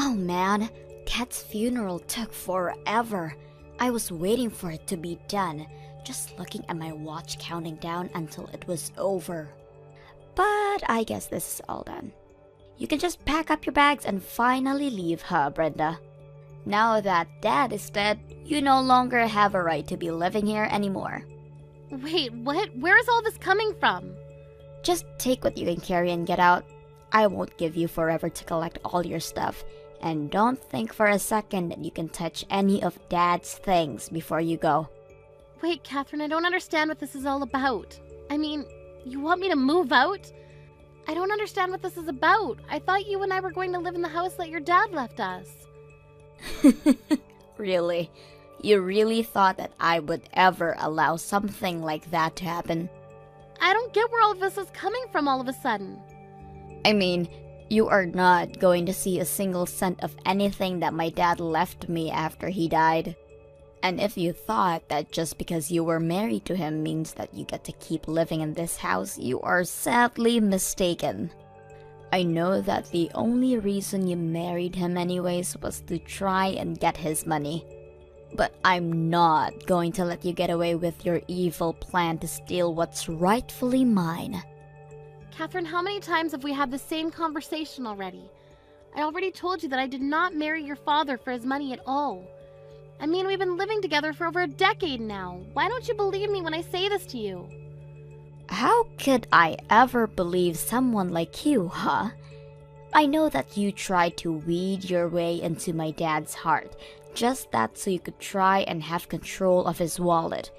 Oh man, Kat's funeral took forever. I was waiting for it to be done, just looking at my watch counting down until it was over. But I guess this is all done. You can just pack up your bags and finally leave, huh, Brenda? Now that Dad is dead, you no longer have a right to be living here anymore. Wait, what? Where is all this coming from? Just take what you can carry and get out. I won't give you forever to collect all your stuff. And don't think for a second that you can touch any of Dad's things before you go. Wait, Catherine, I don't understand what this is all about. I mean, you want me to move out? I don't understand what this is about. I thought you and I were going to live in the house that your dad left us. Really? You really thought that I would ever allow something like that to happen? I don't get where all of this is coming from all of a sudden. I mean, you are not going to see a single cent of anything that my dad left me after he died. And if you thought that just because you were married to him means that you get to keep living in this house, you are sadly mistaken. I know that the only reason you married him anyways was to try and get his money. But I'm not going to let you get away with your evil plan to steal what's rightfully mine. Catherine, how many times have we had the same conversation already? I already told you that I did not marry your father for his money at all. I mean, we've been living together for over a decade now. Why don't you believe me when I say this to you? How could I ever believe someone like you, huh? I know that you tried to weed your way into my dad's heart, just that so you could try and have control of his wallet.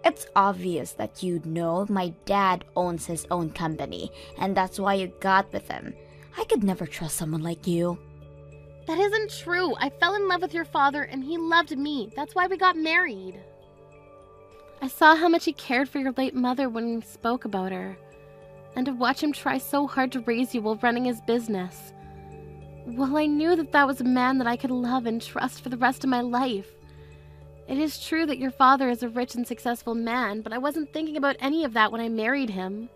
It's obvious that you know my dad owns his own company, and that's why you got with him. I could never trust someone like you. That isn't true. I fell in love with your father and he loved me. That's why we got married. I saw how much he cared for your late mother when we spoke about her. And to watch him try so hard to raise you while running his business. Well, I knew that that was a man that I could love and trust for the rest of my life. It is true that your father is a rich and successful man, but I wasn't thinking about any of that when I married him.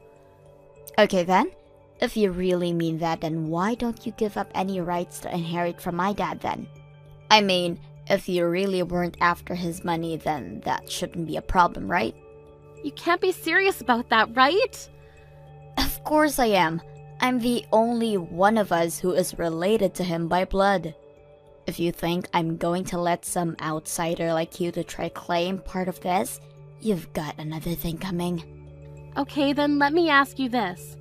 Okay then. If you really mean that, then why don't you give up any rights to inherit from my dad then? I mean, if you really weren't after his money, then that shouldn't be a problem, right? You can't be serious about that, right? Of course I am. I'm the only one of us who is related to him by blood. If you think I'm going to let some outsider like you to try claim part of this, you've got another thing coming. Okay, then let me ask you this.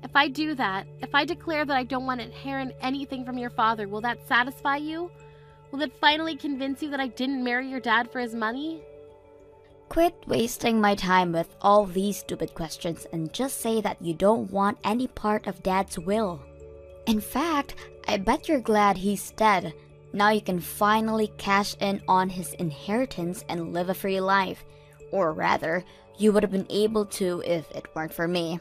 If I do that, if I declare that I don't want to inherit anything from your father, will that satisfy you? Will it finally convince you that I didn't marry your dad for his money? Quit wasting my time with all these stupid questions and just say that you don't want any part of Dad's will. In fact, I bet you're glad he's dead. Now you can finally cash in on his inheritance and live a free life. Or rather, you would have been able to if it weren't for me.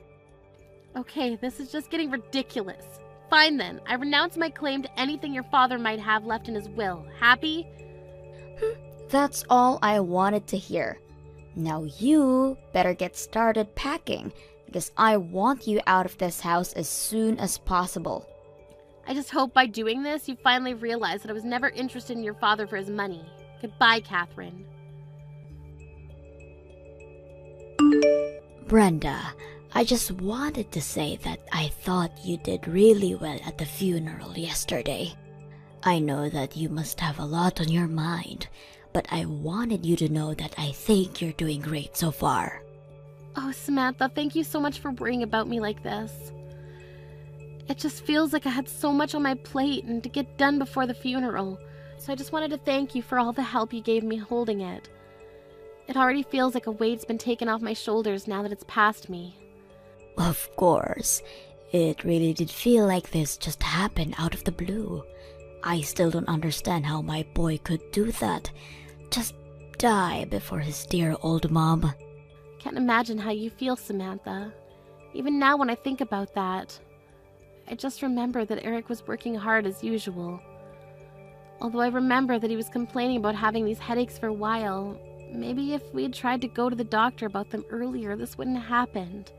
Okay, this is just getting ridiculous. Fine then, I renounce my claim to anything your father might have left in his will. Happy? That's all I wanted to hear. Now you better get started packing, because I want you out of this house as soon as possible. I just hope by doing this, you finally realize that I was never interested in your father for his money. Goodbye, Catherine. Brenda, I just wanted to say that I thought you did really well at the funeral yesterday. I know that you must have a lot on your mind, but I wanted you to know that I think you're doing great so far. Oh, Samantha, thank you so much for worrying about me like this. It just feels like I had so much on my plate and to get done before the funeral. So I just wanted to thank you for all the help you gave me holding it. It already feels like a weight's been taken off my shoulders now that it's past me. Of course. It really did feel like this just happened out of the blue. I still don't understand how my boy could do that. Just die before his dear old mom. Can't imagine how you feel, Samantha. Even now when I think about that, I just remember that Eric was working hard as usual. Although I remember that he was complaining about having these headaches for a while, maybe if we had tried to go to the doctor about them earlier, this wouldn't have happened.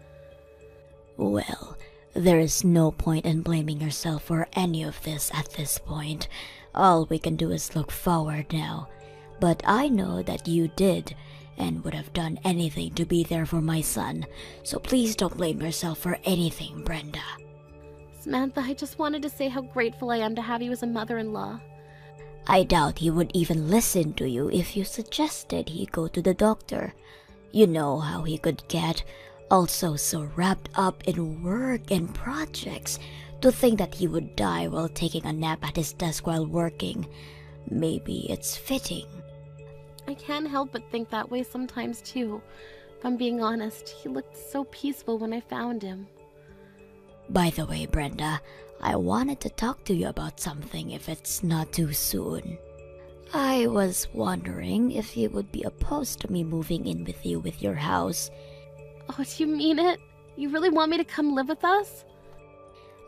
Well, There is no point in blaming yourself for any of this at this point. All we can do is look forward now. But I know that you did, and would have done anything to be there for my son. So please don't blame yourself for anything, Brenda. Samantha, I just wanted to say how grateful I am to have you as a mother-in-law. I doubt he would even listen to you if you suggested he go to the doctor. You know how he could get, also so wrapped up in work and projects, to think that he would die while taking a nap at his desk while working. Maybe it's fitting. I can't help but think that way sometimes too. If I'm being honest, he looked so peaceful when I found him. By the way, Brenda, I wanted to talk to you about something if it's not too soon. I was wondering if you would be opposed to me moving in with you with your house. Oh, do you mean it? You really want me to come live with us?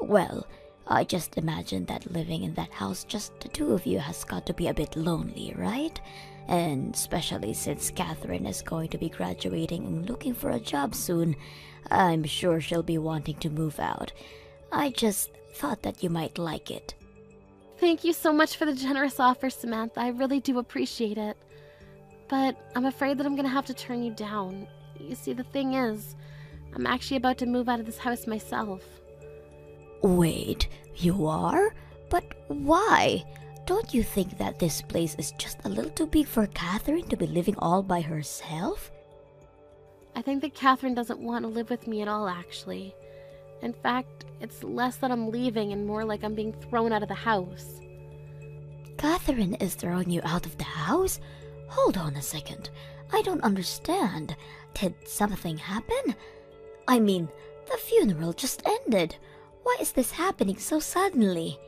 Well, I just imagined that living in that house, just the two of you, has got to be a bit lonely, right? And especially since Catherine is going to be graduating and looking for a job soon, I'm sure she'll be wanting to move out. I just thought that you might like it. Thank you so much for the generous offer, Samantha. I really do appreciate it. But I'm afraid that I'm going to have to turn you down. You see, the thing is, I'm actually about to move out of this house myself. Wait, you are? But why? Don't you think that this place is just a little too big for Catherine to be living all by herself? I think that Catherine doesn't want to live with me at all, actually. In fact, it's less that I'm leaving and more like I'm being thrown out of the house. Catherine is throwing you out of the house? Hold on a second. I don't understand. Did something happen? I mean, the funeral just ended. Why is this happening so suddenly?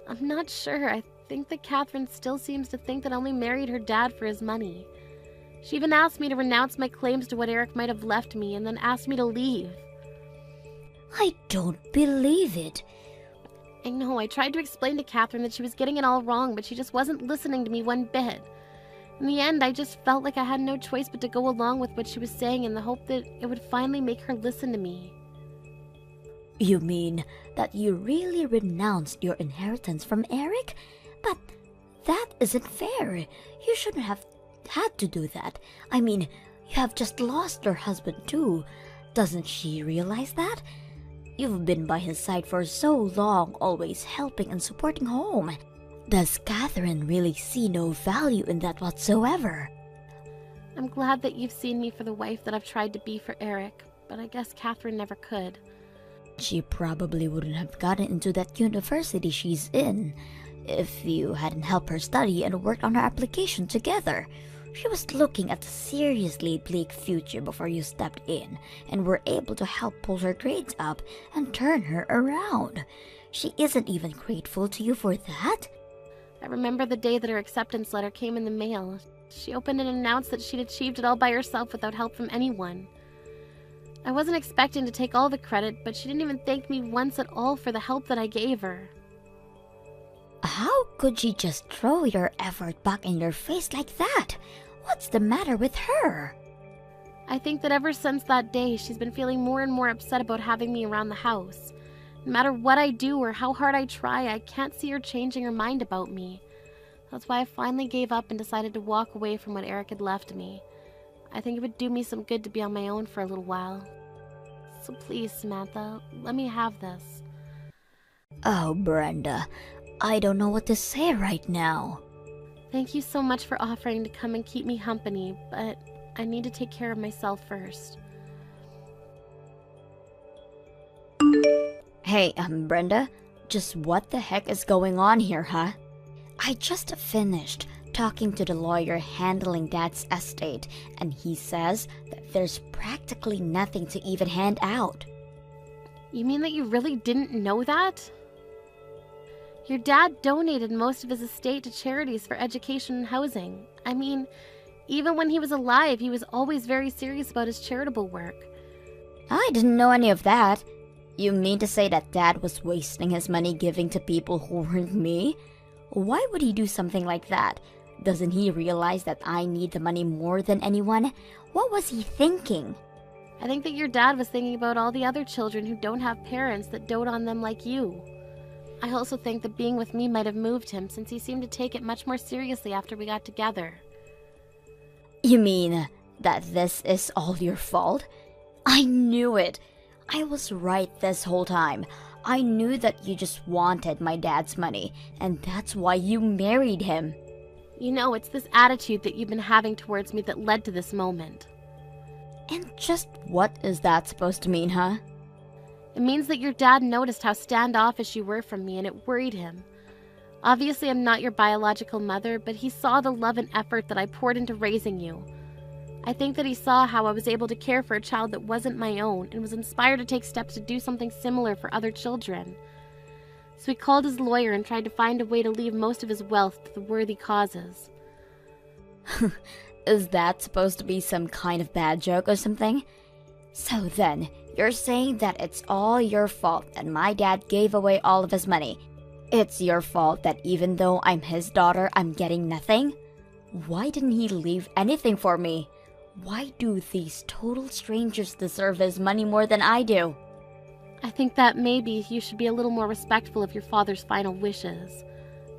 I'm not sure. I think that Catherine still seems to think that I only married her dad for his money. She even asked me to renounce my claims to what Eric might have left me and then asked me to leave. I don't believe it. I know, I tried to explain to Catherine that she was getting it all wrong, but she just wasn't listening to me one bit. In the end, I just felt like I had no choice but to go along with what she was saying in the hope that it would finally make her listen to me. You mean that you really renounced your inheritance from Eric? But that isn't fair. You shouldn't have had to do that. I mean, you have just lost your husband too. Doesn't she realize that? You've been by his side for so long, always helping and supporting home. Does Catherine really see no value in that whatsoever? I'm glad that you've seen me for the wife that I've tried to be for Eric, but I guess Catherine never could. She probably wouldn't have gotten into that university she's in if you hadn't helped her study and worked on her application together. She was looking at a seriously bleak future before you stepped in and were able to help pull her grades up and turn her around. She isn't even grateful to you for that? I remember the day that her acceptance letter came in the mail. She opened and announced that she'd achieved it all by herself without help from anyone. I wasn't expecting to take all the credit, but she didn't even thank me once at all for the help that I gave her. How could she just throw your effort back in your face like that? What's the matter with her? I think that ever since that day, she's been feeling more and more upset about having me around the house. No matter what I do or how hard I try, I can't see her changing her mind about me. That's why I finally gave up and decided to walk away from what Eric had left me. I think it would do me some good to be on my own for a little while. So please, Samantha, let me have this. Oh, Brenda, I don't know what to say right now. Thank you so much for offering to come and keep me company, but I need to take care of myself first. Hey, Brenda, just what the heck is going on here, huh? I just finished talking to the lawyer handling Dad's estate, and he says that there's practically nothing to even hand out. You mean that you really didn't know that? Your dad donated most of his estate to charities for education and housing. I mean, even when he was alive, he was always very serious about his charitable work. I didn't know any of that. You mean to say that Dad was wasting his money giving to people who weren't me? Why would he do something like that? Doesn't he realize that I need the money more than anyone? What was he thinking? I think that your dad was thinking about all the other children who don't have parents that dote on them like you. I also think that being with me might have moved him, since he seemed to take it much more seriously after we got together. You mean that this is all your fault? I knew it. I was right this whole time. I knew that you just wanted my dad's money, and that's why you married him. You know, it's this attitude that you've been having towards me that led to this moment. And just what is that supposed to mean, huh? It means that your dad noticed how standoffish you were from me, and it worried him. Obviously, I'm not your biological mother, but he saw the love and effort that I poured into raising you. I think that he saw how I was able to care for a child that wasn't my own, and was inspired to take steps to do something similar for other children. So he called his lawyer and tried to find a way to leave most of his wealth to the worthy causes. Is that supposed to be some kind of bad joke or something? So then, you're saying that it's all your fault that my dad gave away all of his money. It's your fault that even though I'm his daughter, I'm getting nothing? Why didn't he leave anything for me? Why do these total strangers deserve his money more than I do? I think that maybe you should be a little more respectful of your father's final wishes.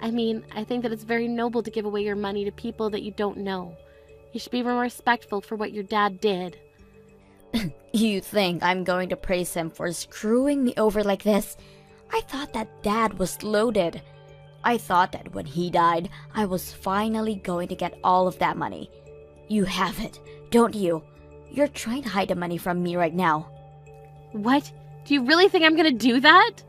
I mean, I think that it's very noble to give away your money to people that you don't know. You should be more respectful for what your dad did. You think I'm going to praise him for screwing me over like this? I thought that dad was loaded. I thought that when he died, I was finally going to get all of that money. You have it, don't you? You're trying to hide the money from me right now. What? Do you really think I'm gonna do that?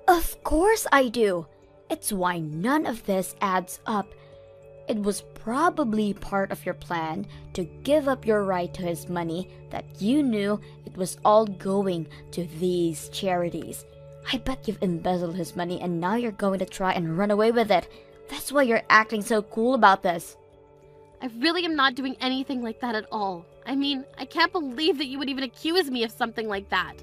Of course I do. It's why none of this adds up. It was probably part of your plan to give up your right to his money that you knew it was all going to these charities. I bet you've embezzled his money and now you're going to try and run away with it. That's why you're acting so cool about this. I really am not doing anything like that at all. I mean, I can't believe that you would even accuse me of something like that.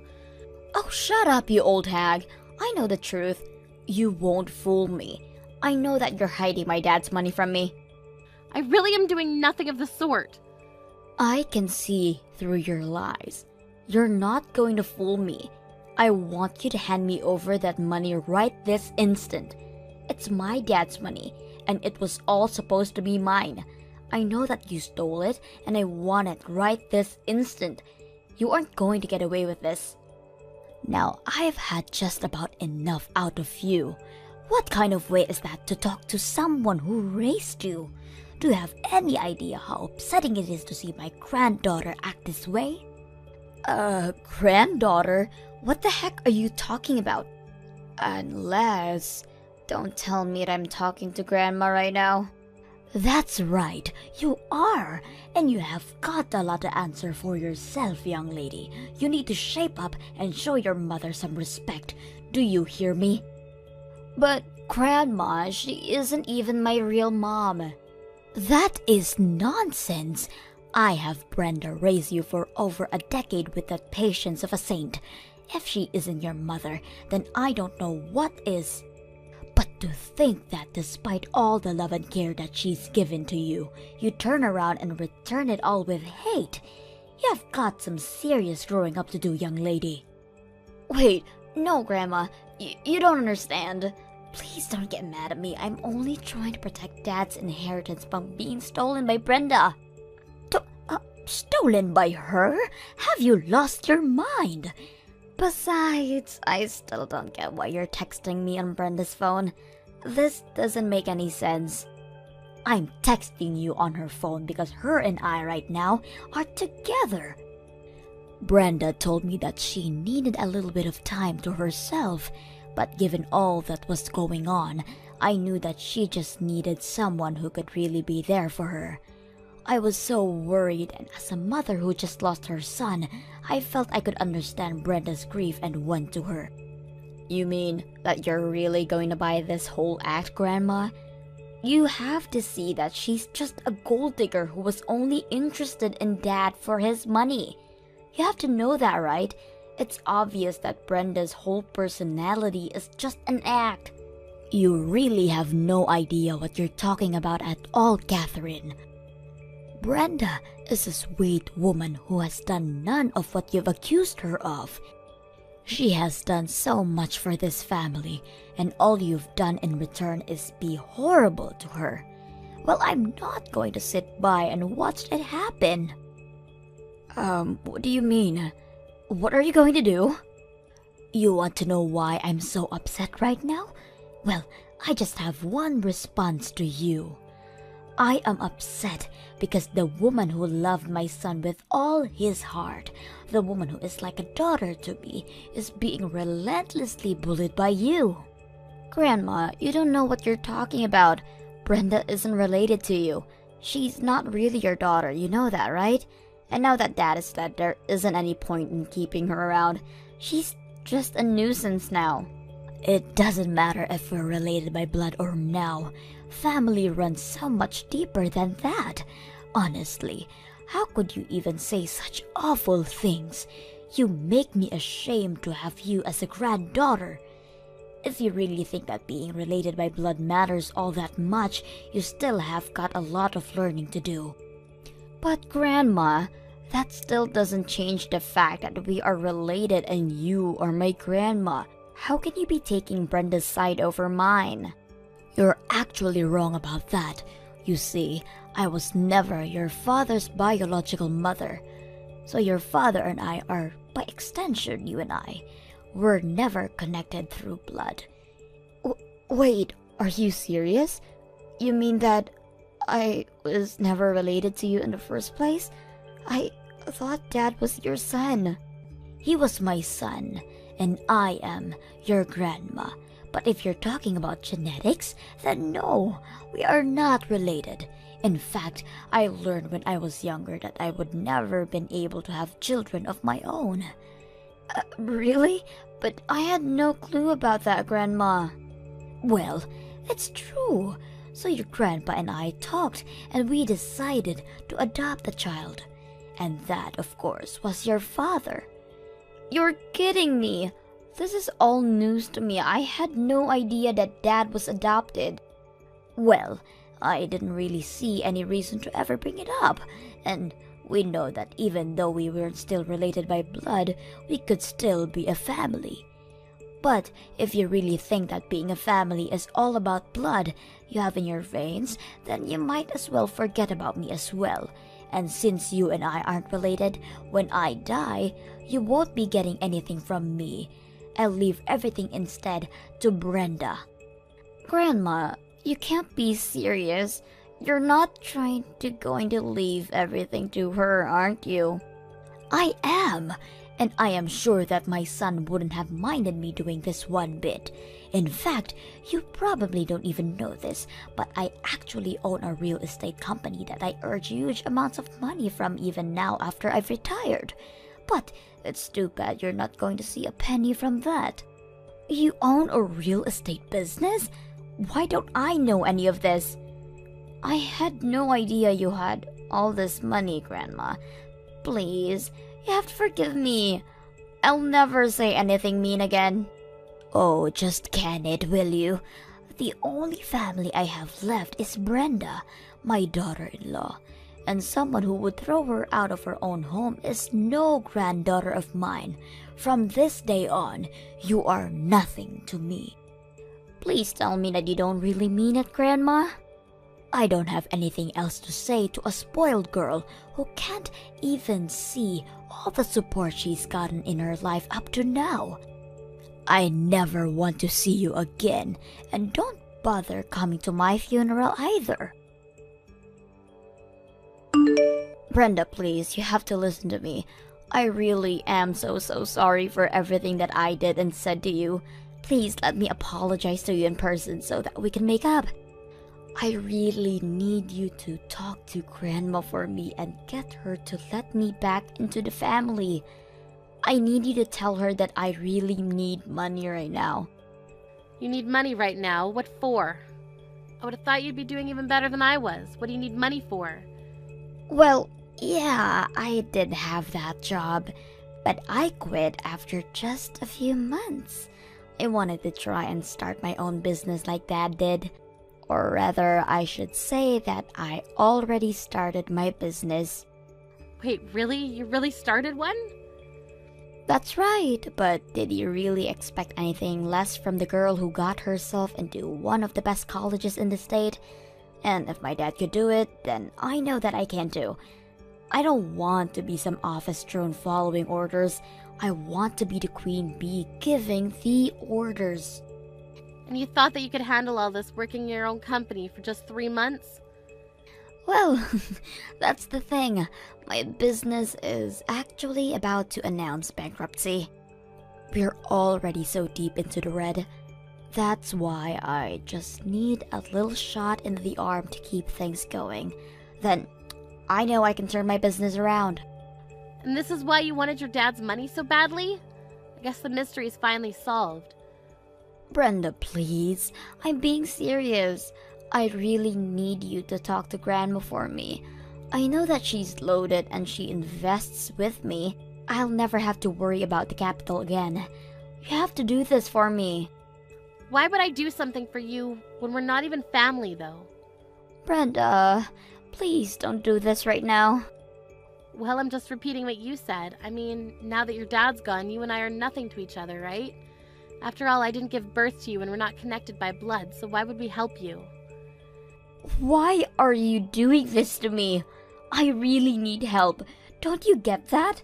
Oh, shut up, you old hag. I know the truth. You won't fool me. I know that you're hiding my dad's money from me. I really am doing nothing of the sort. I can see through your lies. You're not going to fool me. I want you to hand me over that money right this instant. It's my dad's money, and it was all supposed to be mine. I know that you stole it, and I want it right this instant. You aren't going to get away with this. Now, I've had just about enough out of you. What kind of way is that to talk to someone who raised you? Do you have any idea how upsetting it is to see my granddaughter act this way? Granddaughter? What the heck are you talking about? Unless... Don't tell me that I'm talking to Grandma right now. That's right, you are. And you have got a lot to answer for yourself, young lady. You need to shape up and show your mother some respect. Do you hear me? But, Grandma, she isn't even my real mom. That is nonsense. I have Brenda raise you for over a decade with the patience of a saint. If she isn't your mother, then I don't know what is. But to think that despite all the love and care that she's given to you, you turn around and return it all with hate. You've got some serious growing up to do, young lady. Wait, no, Grandma. You don't understand. Please don't get mad at me. I'm only trying to protect Dad's inheritance from being stolen by Brenda. Stolen by her? Have you lost your mind? Besides, I still don't get why you're texting me on Brenda's phone. This doesn't make any sense. I'm texting you on her phone because her and I right now are together. Brenda told me that she needed a little bit of time to herself, but given all that was going on, I knew that she just needed someone who could really be there for her. I was so worried, and as a mother who just lost her son, I felt I could understand Brenda's grief and went to her. You mean that you're really going to buy this whole act, Grandma? You have to see that she's just a gold digger who was only interested in Dad for his money. You have to know that, right? It's obvious that Brenda's whole personality is just an act. You really have no idea what you're talking about at all, Catherine. Brenda is a sweet woman who has done none of what you've accused her of. She has done so much for this family, and all you've done in return is be horrible to her. Well, I'm not going to sit by and watch it happen. What do you mean? What are you going to do? You want to know why I'm so upset right now? Well, I just have one response to you. I am upset because the woman who loved my son with all his heart, the woman who is like a daughter to me, is being relentlessly bullied by you. Grandma, you don't know what you're talking about. Brenda isn't related to you. She's not really your daughter, you know that, right? And now that Dad is dead, there isn't any point in keeping her around. She's just a nuisance now. It doesn't matter if we're related by blood or now. Family runs so much deeper than that. Honestly, how could you even say such awful things? You make me ashamed to have you as a granddaughter. If you really think that being related by blood matters all that much, you still have got a lot of learning to do. But Grandma, that still doesn't change the fact that we are related and you are my grandma. How can you be taking Brenda's side over mine? You're actually wrong about that. You see, I was never your father's biological mother. So your father and I are, by extension, you and I, were never connected through blood. Wait, are you serious? You mean that I was never related to you in the first place? I thought Dad was your son. He was my son, and I am your grandma. But if you're talking about genetics, then no, we are not related. In fact, I learned when I was younger that I would never been able to have children of my own. Really? But I had no clue about that, Grandma. Well, it's true. So your grandpa and I talked, and we decided to adopt the child. And that, of course, was your father. You're kidding me. This is all news to me. I had no idea that Dad was adopted. Well, I didn't really see any reason to ever bring it up. And we know that even though we weren't still related by blood, we could still be a family. But if you really think that being a family is all about blood you have in your veins, then you might as well forget about me as well. And since you and I aren't related, when I die, you won't be getting anything from me. I'll leave everything instead to Brenda. Grandma, you can't be serious. You're not going to leave everything to her, aren't you? I am, and I am sure that my son wouldn't have minded me doing this one bit. In fact, you probably don't even know this, but I actually own a real estate company that I earn huge amounts of money from even now after I've retired. But it's too bad you're not going to see a penny from that. You own a real estate business? Why don't I know any of this? I had no idea you had all this money, Grandma. Please, you have to forgive me. I'll never say anything mean again. Oh, just can it, will you? The only family I have left is Brenda, my daughter-in-law. And someone who would throw her out of her own home is no granddaughter of mine. From this day on, you are nothing to me. Please tell me that you don't really mean it, Grandma. I don't have anything else to say to a spoiled girl who can't even see all the support she's gotten in her life up to now. I never want to see you again, and don't bother coming to my funeral either. Brenda, please, you have to listen to me. I really am so sorry for everything that I did and said to you. Please let me apologize to you in person so that we can make up. I really need you to talk to Grandma for me and get her to let me back into the family. I need you to tell her that I really need money right now. You need money right now? What for? I would have thought you'd be doing even better than I was. What do you need money for? Well, yeah, I did have that job, but I quit after just a few months. I wanted to try and start my own business like Dad did. Or rather, I should say that I already started my business. Wait, really? You really started one? That's right, but did you really expect anything less from the girl who got herself into one of the best colleges in the state? And if my dad could do it, then I know that I can too. I don't want to be some office drone following orders. I want to be the queen bee giving the orders. And you thought that you could handle all this working in your own company for just 3 months? Well, that's the thing. My business is actually about to announce bankruptcy. We're already so deep into the red. That's why I just need a little shot in the arm to keep things going. Then I know I can turn my business around. And this is why you wanted your dad's money so badly? I guess the mystery is finally solved. Brenda, please. I'm being serious. I really need you to talk to Grandma for me. I know that she's loaded and she invests with me. I'll never have to worry about the capital again. You have to do this for me. Why would I do something for you when we're not even family, though? Brenda, please don't do this right now. Well, I'm just repeating what you said. I mean, now that your dad's gone, you and I are nothing to each other, right? After all, I didn't give birth to you and we're not connected by blood, so why would we help you? Why are you doing this to me? I really need help. Don't you get that?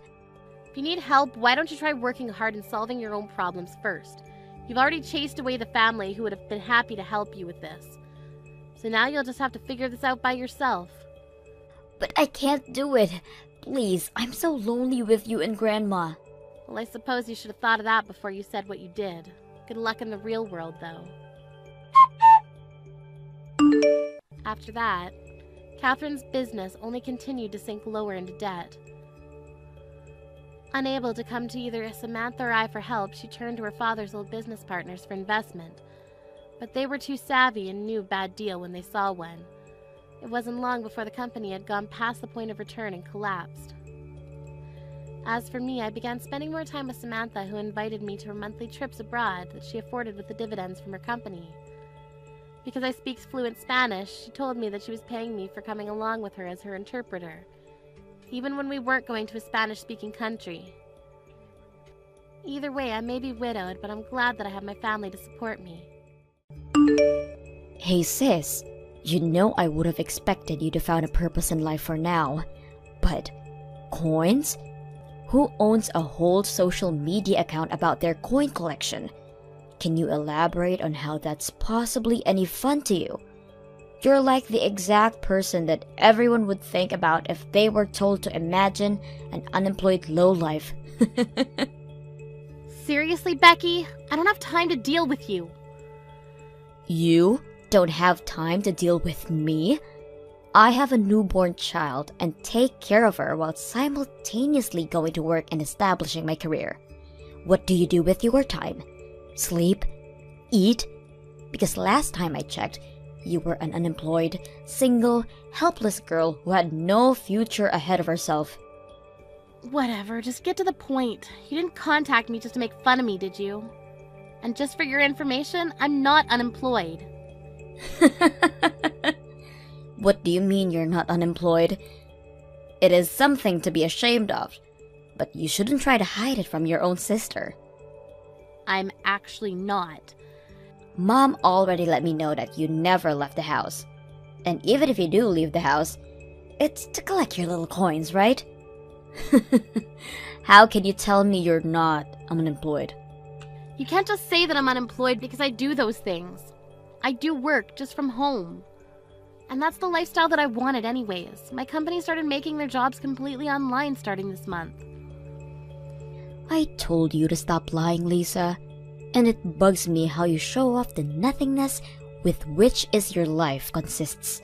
If you need help, why don't you try working hard and solving your own problems first? You've already chased away the family who would have been happy to help you with this. So now you'll just have to figure this out by yourself. But I can't do it. Please, I'm so lonely with you and Grandma. Well, I suppose you should have thought of that before you said what you did. Good luck in the real world, though. After that, Catherine's business only continued to sink lower into debt. Unable to come to either Samantha or I for help, she turned to her father's old business partners for investment. But they were too savvy and knew a bad deal when they saw one. It wasn't long before the company had gone past the point of return and collapsed. As for me, I began spending more time with Samantha, who invited me to her monthly trips abroad that she afforded with the dividends from her company. Because I speak fluent Spanish, she told me that she was paying me for coming along with her as her interpreter, even when we weren't going to a Spanish-speaking country. Either way, I may be widowed, but I'm glad that I have my family to support me. Hey sis, you know I would have expected you to find a purpose in life for now. But coins? Who owns a whole social media account about their coin collection? Can you elaborate on how that's possibly any fun to you? You're like the exact person that everyone would think about if they were told to imagine an unemployed lowlife. Seriously, Becky? I don't have time to deal with you. You don't have time to deal with me? I have a newborn child and take care of her while simultaneously going to work and establishing my career. What do you do with your time? Sleep? Eat? Because last time I checked, you were an unemployed, single, helpless girl who had no future ahead of herself. Whatever, just get to the point. You didn't contact me just to make fun of me, did you? And just for your information, I'm not unemployed. What do you mean you're not unemployed? It is something to be ashamed of, but you shouldn't try to hide it from your own sister. I'm actually not. Mom already let me know that you never left the house. And even if you do leave the house, it's to collect your little coins, right? How can you tell me you're not unemployed? You can't just say that I'm unemployed because I do those things. I do work just from home. And that's the lifestyle that I wanted anyways. My company started making their jobs completely online starting this month. I told you to stop lying, Lisa. And it bugs me how you show off the nothingness with which is your life consists.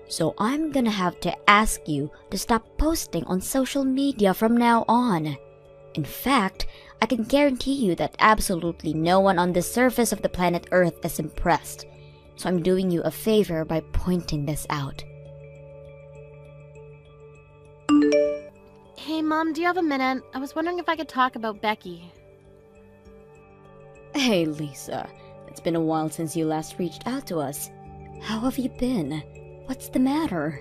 So I'm gonna have to ask you to stop posting on social media from now on. In fact, I can guarantee you that absolutely no one on the surface of the planet Earth is impressed. So I'm doing you a favor by pointing this out. Hey Mom, do you have a minute? I was wondering if I could talk about Becky. Hey Lisa, it's been a while since you last reached out to us. How have you been? What's the matter?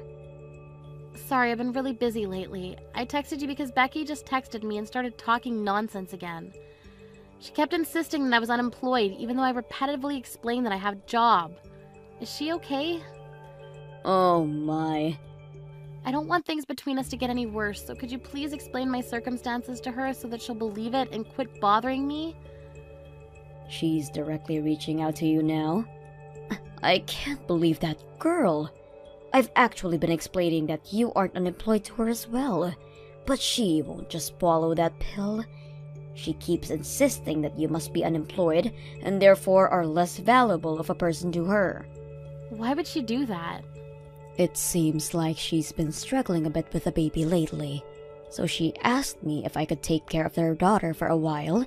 Sorry, I've been really busy lately. I texted you because Becky just texted me and started talking nonsense again. She kept insisting that I was unemployed, even though I repetitively explained that I have a job. Is she okay? Oh my. I don't want things between us to get any worse, so could you please explain my circumstances to her so that she'll believe it and quit bothering me? She's directly reaching out to you now? I can't believe that girl. I've actually been explaining that you aren't unemployed to her as well, but she won't just swallow that pill. She keeps insisting that you must be unemployed and therefore are less valuable of a person to her. Why would she do that? It seems like she's been struggling a bit with the baby lately, so she asked me if I could take care of their daughter for a while,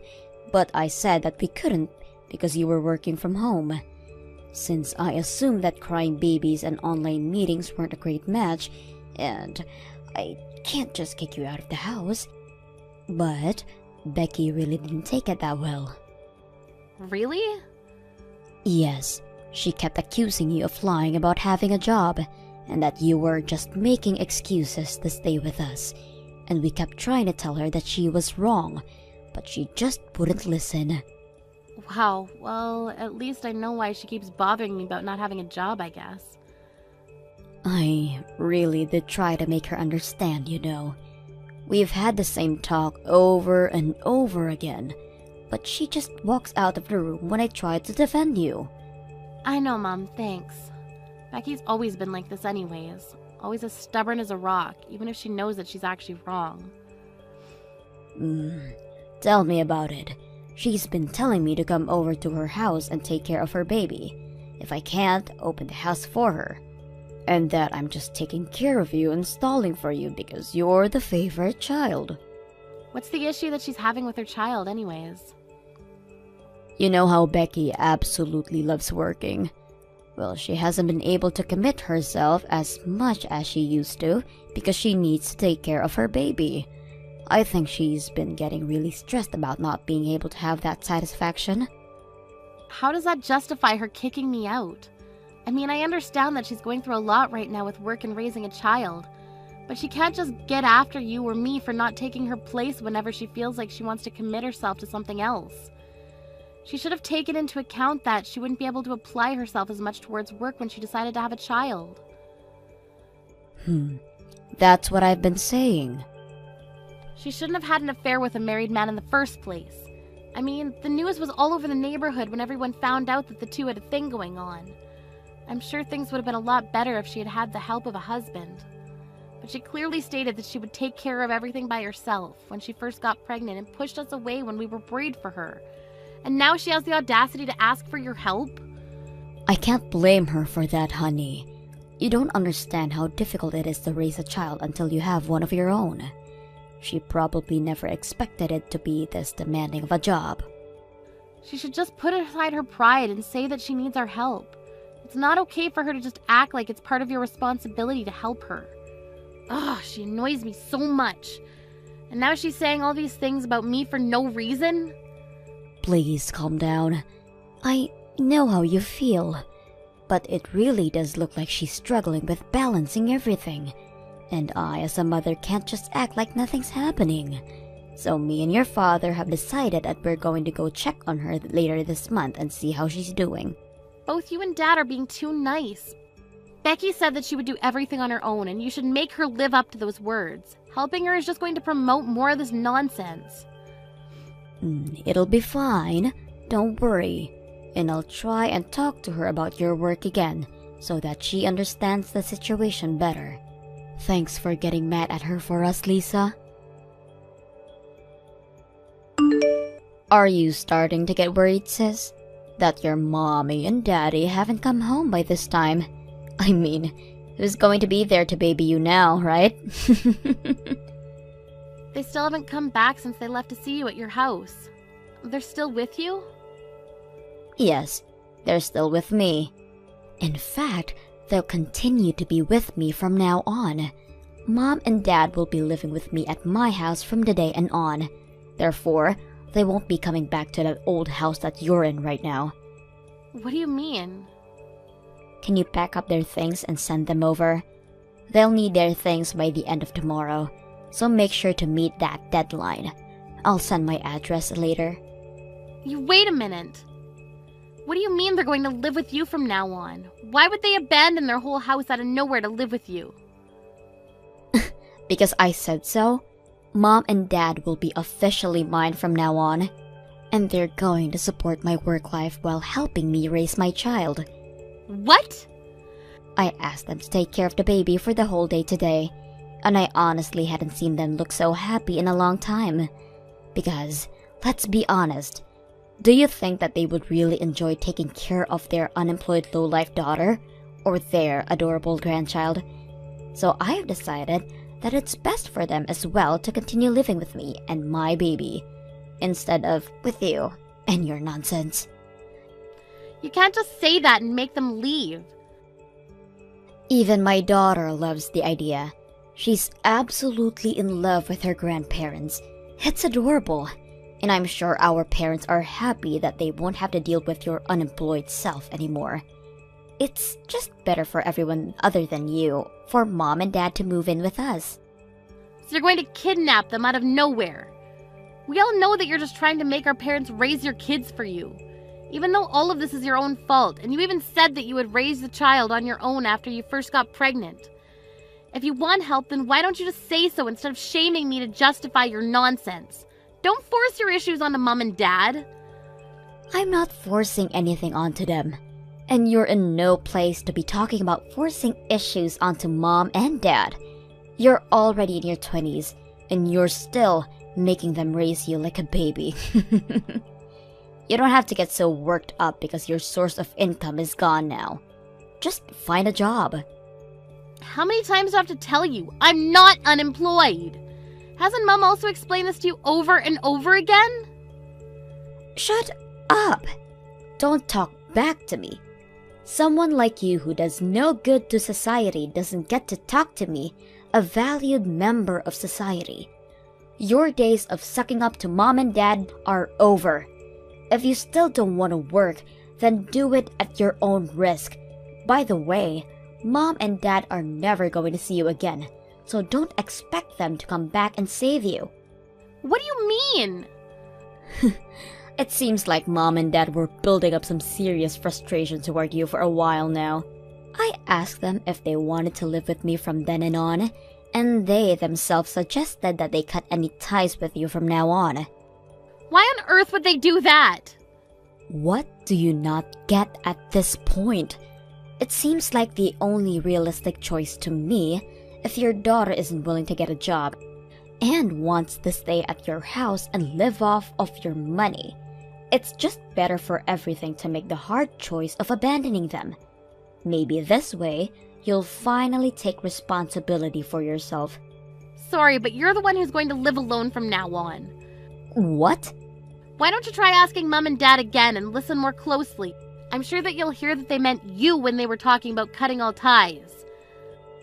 but I said that we couldn't because you were working from home. Since I assumed that crying babies and online meetings weren't a great match, and I can't just kick you out of the house. But Becky really didn't take it that well. Really? Yes, she kept accusing you of lying about having a job, and that you were just making excuses to stay with us, and we kept trying to tell her that she was wrong, but she just wouldn't listen. Wow, well, at least I know why she keeps bothering me about not having a job, I guess. I really did try to make her understand, you know. We've had the same talk over and over again, but she just walks out of the room when I try to defend you. I know, Mom, thanks. Becky's always been like this anyways. Always as stubborn as a rock, even if she knows that she's actually wrong. Tell me about it. She's been telling me to come over to her house and take care of her baby. If I can't, open the house for her. And that I'm just taking care of you and stalling for you because you're the favorite child. What's the issue that she's having with her child anyways? You know how Becky absolutely loves working. Well, she hasn't been able to commit herself as much as she used to because she needs to take care of her baby. I think she's been getting really stressed about not being able to have that satisfaction. How does that justify her kicking me out? I mean, I understand that she's going through a lot right now with work and raising a child, but she can't just get after you or me for not taking her place whenever she feels like she wants to commit herself to something else. She should have taken into account that she wouldn't be able to apply herself as much towards work when she decided to have a child. That's what I've been saying. She shouldn't have had an affair with a married man in the first place. I mean, the news was all over the neighborhood when everyone found out that the two had a thing going on. I'm sure things would have been a lot better if she had had the help of a husband. But she clearly stated that she would take care of everything by herself when she first got pregnant and pushed us away when we were worried for her. And now she has the audacity to ask for your help? I can't blame her for that, honey. You don't understand how difficult it is to raise a child until you have one of your own. She probably never expected it to be this demanding of a job. She should just put aside her pride and say that she needs our help. It's not okay for her to just act like it's part of your responsibility to help her. Ugh, she annoys me so much. And now she's saying all these things about me for no reason? Please calm down. I know how you feel, but it really does look like she's struggling with balancing everything. And I, as a mother, can't just act like nothing's happening. So me and your father have decided that we're going to go check on her later this month and see how she's doing. Both you and Dad are being too nice. Becky said that she would do everything on her own, and you should make her live up to those words. Helping her is just going to promote more of this nonsense. It'll be fine. Don't worry. And I'll try and talk to her about your work again, so that she understands the situation better. Thanks for getting mad at her for us, Lisa. Are you starting to get worried, sis? That your mommy and daddy haven't come home by this time? I mean, who's going to be there to baby you now, right? They still haven't come back since they left to see you at your house. They're still with you? Yes, they're still with me. In fact, they'll continue to be with me from now on. Mom and Dad will be living with me at my house from today and on. Therefore, they won't be coming back to that old house that you're in right now. What do you mean? can you pack up their things and send them over? They'll need their things by the end of tomorrow, so make sure to meet that deadline. I'll send my address later. You wait a minute. What do you mean they're going to live with you from now on? Why would they abandon their whole house out of nowhere to live with you? Because I said so. Mom and Dad will be officially mine from now on. And they're going to support my work life while helping me raise my child. What? I asked them to take care of the baby for the whole day today, and I honestly hadn't seen them look so happy in a long time. Because, let's be honest, do you think that they would really enjoy taking care of their unemployed low-life daughter or their adorable grandchild? So I have decided that it's best for them as well to continue living with me and my baby, instead of with you and your nonsense. You can't just say that and make them leave. Even my daughter loves the idea. She's absolutely in love with her grandparents. It's adorable. And I'm sure our parents are happy that they won't have to deal with your unemployed self anymore. It's just better for everyone other than you, for Mom and Dad to move in with us. So you're going to kidnap them out of nowhere. We all know that you're just trying to make our parents raise your kids for you. Even though all of this is your own fault, and you even said that you would raise the child on your own after you first got pregnant. If you want help, then why don't you just say so instead of shaming me to justify your nonsense? Don't force your issues onto Mom and Dad. I'm not forcing anything onto them. And you're in no place to be talking about forcing issues onto Mom and Dad. You're already in your 20s, and you're still making them raise you like a baby. You don't have to get so worked up because your source of income is gone now. Just find a job. How many times do I have to tell you? I'm not unemployed. Hasn't Mom also explained this to you over and over again? Shut up! Don't talk back to me. Someone like you who does no good to society doesn't get to talk to me, a valued member of society. Your days of sucking up to Mom and Dad are over. If you still don't want to work, then do it at your own risk. By the way, Mom and Dad are never going to see you again, so don't expect them to come back and save you. What do you mean? It seems like Mom and Dad were building up some serious frustration toward you for a while now. I asked them if they wanted to live with me from then and on, and they themselves suggested that they cut any ties with you from now on. Why on earth would they do that? What do you not get at this point? It seems like the only realistic choice to me if your daughter isn't willing to get a job and wants to stay at your house and live off of your money. It's just better for everything to make the hard choice of abandoning them. Maybe this way, you'll finally take responsibility for yourself. Sorry, but you're the one who's going to live alone from now on. What? Why don't you try asking Mom and Dad again and listen more closely? I'm sure that you'll hear that they meant you when they were talking about cutting all ties.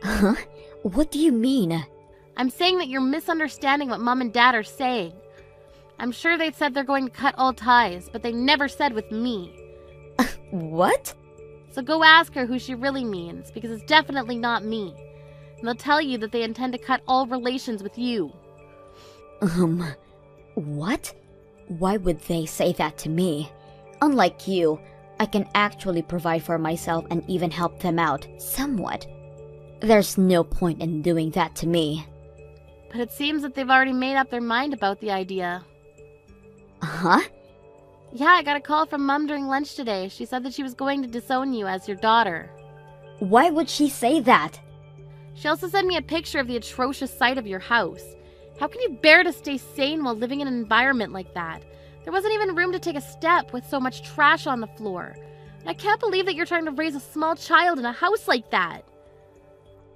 Huh? What do you mean? I'm saying that you're misunderstanding what Mom and Dad are saying. I'm sure they said they're going to cut all ties, but they never said with me. What? So go ask her who she really means, because it's definitely not me. And they'll tell you that they intend to cut all relations with you. What? Why would they say that to me? Unlike you, I can actually provide for myself and even help them out, somewhat. There's no point in doing that to me. But it seems that they've already made up their mind about the idea. Huh? Yeah, I got a call from Mom during lunch today. She said that she was going to disown you as your daughter. Why would she say that? She also sent me a picture of the atrocious sight of your house. How can you bear to stay sane while living in an environment like that? There wasn't even room to take a step with so much trash on the floor. And I can't believe that you're trying to raise a small child in a house like that.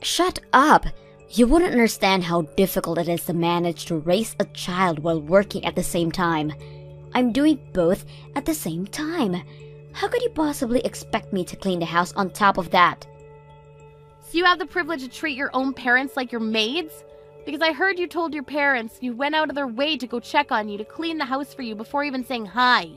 Shut up! You wouldn't understand how difficult it is to manage to raise a child while working at the same time. I'm doing both at the same time. How could you possibly expect me to clean the house on top of that? So you have the privilege to treat your own parents like your maids? Because I heard you told your parents you went out of their way to go check on you, to clean the house for you before even saying hi.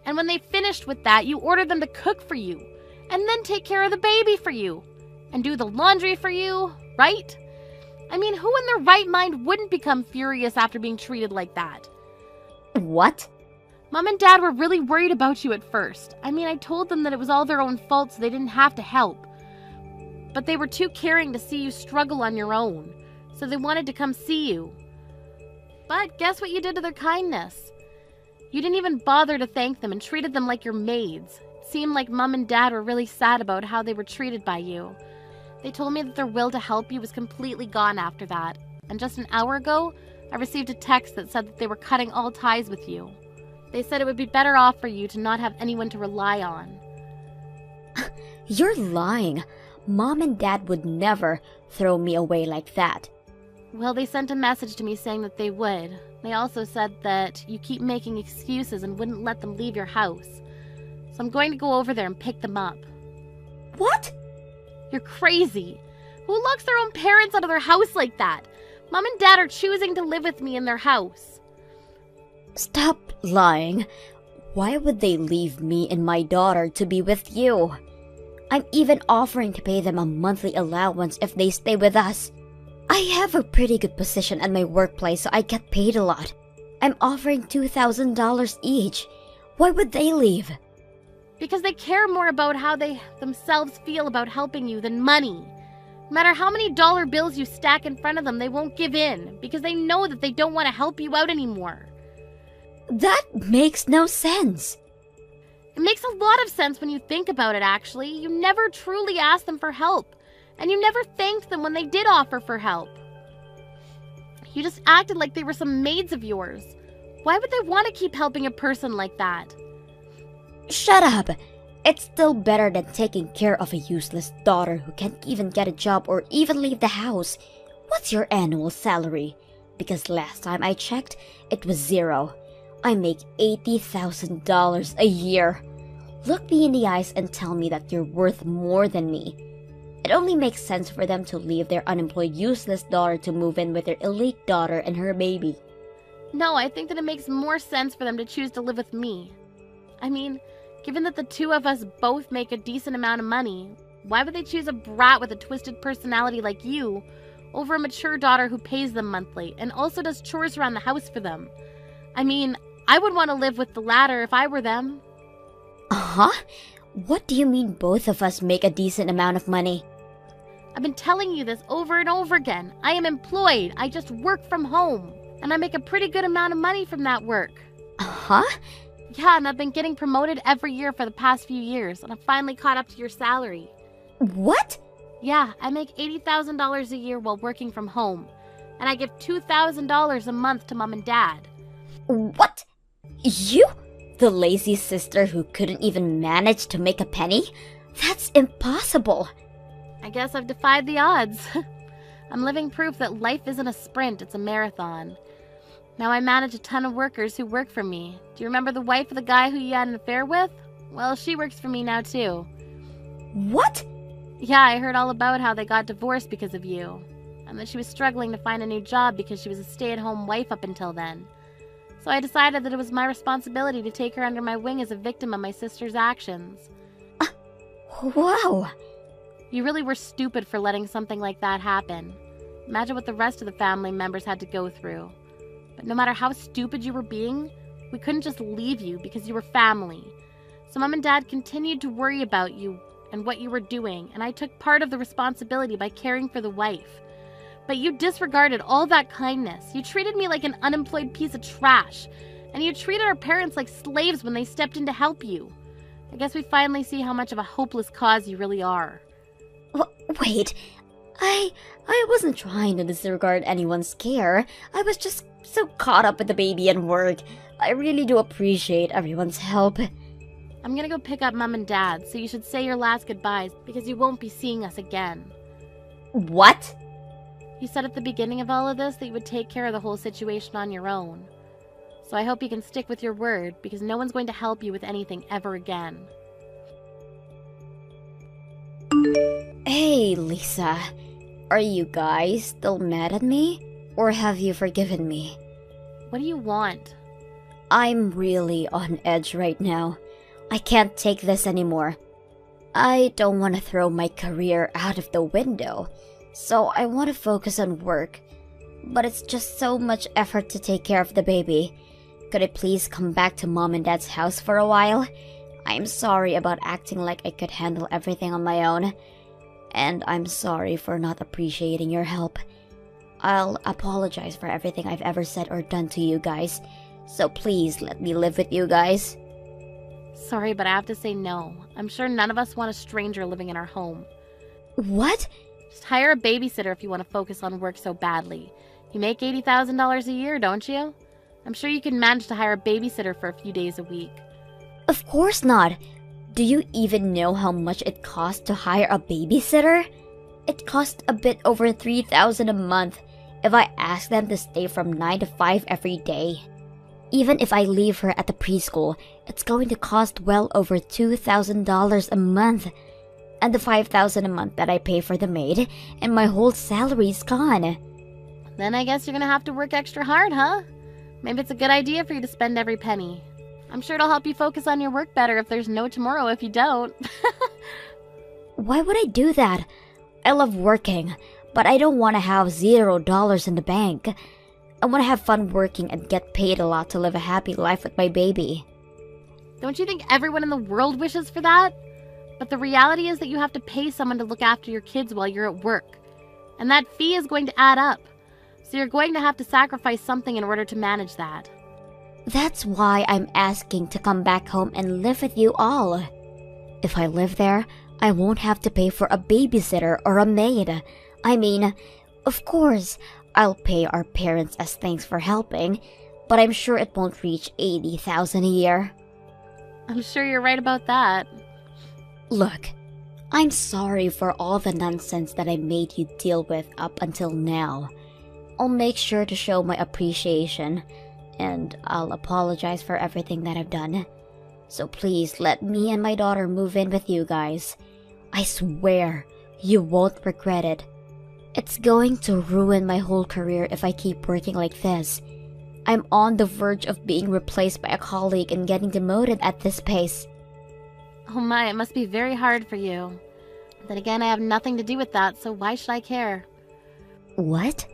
And when they finished with that, you ordered them to cook for you. and then take care of the baby for you, and do the laundry for you, right? I mean, who in their right mind wouldn't become furious after being treated like that? What? Mom and Dad were really worried about you at first. I mean, I told them that it was all their own fault so they didn't have to help. But they were too caring to see you struggle on your own, so they wanted to come see you. But guess what you did to their kindness? You didn't even bother to thank them and treated them like your maids. It seemed like Mom and Dad were really sad about how they were treated by you. They told me that their will to help you was completely gone after that. And just an hour ago, I received a text that said that they were cutting all ties with you. They said it would be better off for you to not have anyone to rely on. You're lying. Mom and Dad would never throw me away like that. Well, they sent a message to me saying that they would. They also said that you keep making excuses and wouldn't let them leave your house. So I'm going to go over there and pick them up. What? You're crazy. Who locks their own parents out of their house like that? Mom and Dad are choosing to live with me in their house. Stop lying. Why would they leave me and my daughter to be with you? I'm even offering to pay them a monthly allowance if they stay with us. I have a pretty good position at my workplace, so I get paid a lot. I'm offering $2,000 each. Why would they leave? Because they care more about how they themselves feel about helping you than money. No matter how many dollar bills you stack in front of them, they won't give in because they know that they don't want to help you out anymore. That makes no sense. It makes a lot of sense when you think about it, actually. You never truly asked them for help, and you never thanked them when they did offer for help. You just acted like they were some maids of yours. Why would they want to keep helping a person like that? Shut up! It's still better than taking care of a useless daughter who can't even get a job or even leave the house. What's your annual salary? Because last time I checked, it was zero. I make $80,000 a year. Look me in the eyes and tell me that you're worth more than me. It only makes sense for them to leave their unemployed, useless daughter to move in with their elite daughter and her baby. No, I think that it makes more sense for them to choose to live with me. I mean, given that the two of us both make a decent amount of money, why would they choose a brat with a twisted personality like you over a mature daughter who pays them monthly and also does chores around the house for them? I mean, I would want to live with the latter if I were them. Uh-huh? What do you mean both of us make a decent amount of money? I've been telling you this over and over again. I am employed. I just work from home. And I make a pretty good amount of money from that work. Uh-huh? Yeah, and I've been getting promoted every year for the past few years, and I've finally caught up to your salary. What? Yeah, I make $80,000 a year while working from home. And I give $2,000 a month to Mom and Dad. What? You? The lazy sister who couldn't even manage to make a penny? That's impossible. I guess I've defied the odds. I'm living proof that life isn't a sprint, it's a marathon. Now I manage a ton of workers who work for me. Do you remember the wife of the guy who you had an affair with? Well, she works for me now too. What? Yeah, I heard all about how they got divorced because of you. And that she was struggling to find a new job because she was a stay-at-home wife up until then. So I decided that it was my responsibility to take her under my wing as a victim of my sister's actions. Wow. You really were stupid for letting something like that happen. Imagine what the rest of the family members had to go through. But no matter how stupid you were being, we couldn't just leave you because you were family. So Mom and Dad continued to worry about you and what you were doing, and I took part of the responsibility by caring for the wife. But you disregarded all that kindness. You treated me like an unemployed piece of trash, and you treated our parents like slaves when they stepped in to help you. I guess we finally see how much of a hopeless cause you really are. Wait, I wasn't trying to disregard anyone's care. I was just so caught up with the baby and work. I really do appreciate everyone's help. I'm gonna go pick up Mom and Dad, so you should say your last goodbyes because you won't be seeing us again. What? You said at the beginning of all of this that you would take care of the whole situation on your own. So I hope you can stick with your word because no one's going to help you with anything ever again. Hey, Lisa. Are you guys still mad at me? Or have you forgiven me? What do you want? I'm really on edge right now. I can't take this anymore. I don't want to throw my career out of the window, so I want to focus on work. But it's just so much effort to take care of the baby. Could I please come back to Mom and Dad's house for a while? I'm sorry about acting like I could handle everything on my own. And I'm sorry for not appreciating your help. I'll apologize for everything I've ever said or done to you guys. So please let me live with you guys. Sorry, but I have to say no. I'm sure none of us want a stranger living in our home. What? Just hire a babysitter if you want to focus on work so badly. You make $80,000 a year, don't you? I'm sure you can manage to hire a babysitter for a few days a week. Of course not. Do you even know how much it costs to hire a babysitter? It costs a bit over $3,000 a month if I ask them to stay from 9 to 5 every day. Even if I leave her at the preschool, it's going to cost well over $2,000 a month. And the $5,000 a month that I pay for the maid, and my whole salary's gone. Then I guess you're gonna have to work extra hard, huh? Maybe it's a good idea for you to spend every penny. I'm sure it'll help you focus on your work better if there's no tomorrow if you don't. Why would I do that? I love working, but I don't want to have $0 in the bank. I want to have fun working and get paid a lot to live a happy life with my baby. Don't you think everyone in the world wishes for that? But the reality is that you have to pay someone to look after your kids while you're at work. And that fee is going to add up. So you're going to have to sacrifice something in order to manage that. That's why I'm asking to come back home and live with you all. If I live there, I won't have to pay for a babysitter or a maid. I mean, of course, I'll pay our parents as thanks for helping, but I'm sure it won't reach $80,000 a year. I'm sure you're right about that. Look, I'm sorry for all the nonsense that I made you deal with up until now. I'll make sure to show my appreciation, and I'll apologize for everything that I've done. So please let me and my daughter move in with you guys. I swear, you won't regret it. It's going to ruin my whole career if I keep working like this. I'm on the verge of being replaced by a colleague and getting demoted at this pace. Oh my, it must be very hard for you. Then again, I have nothing to do with that, so why should I care? What?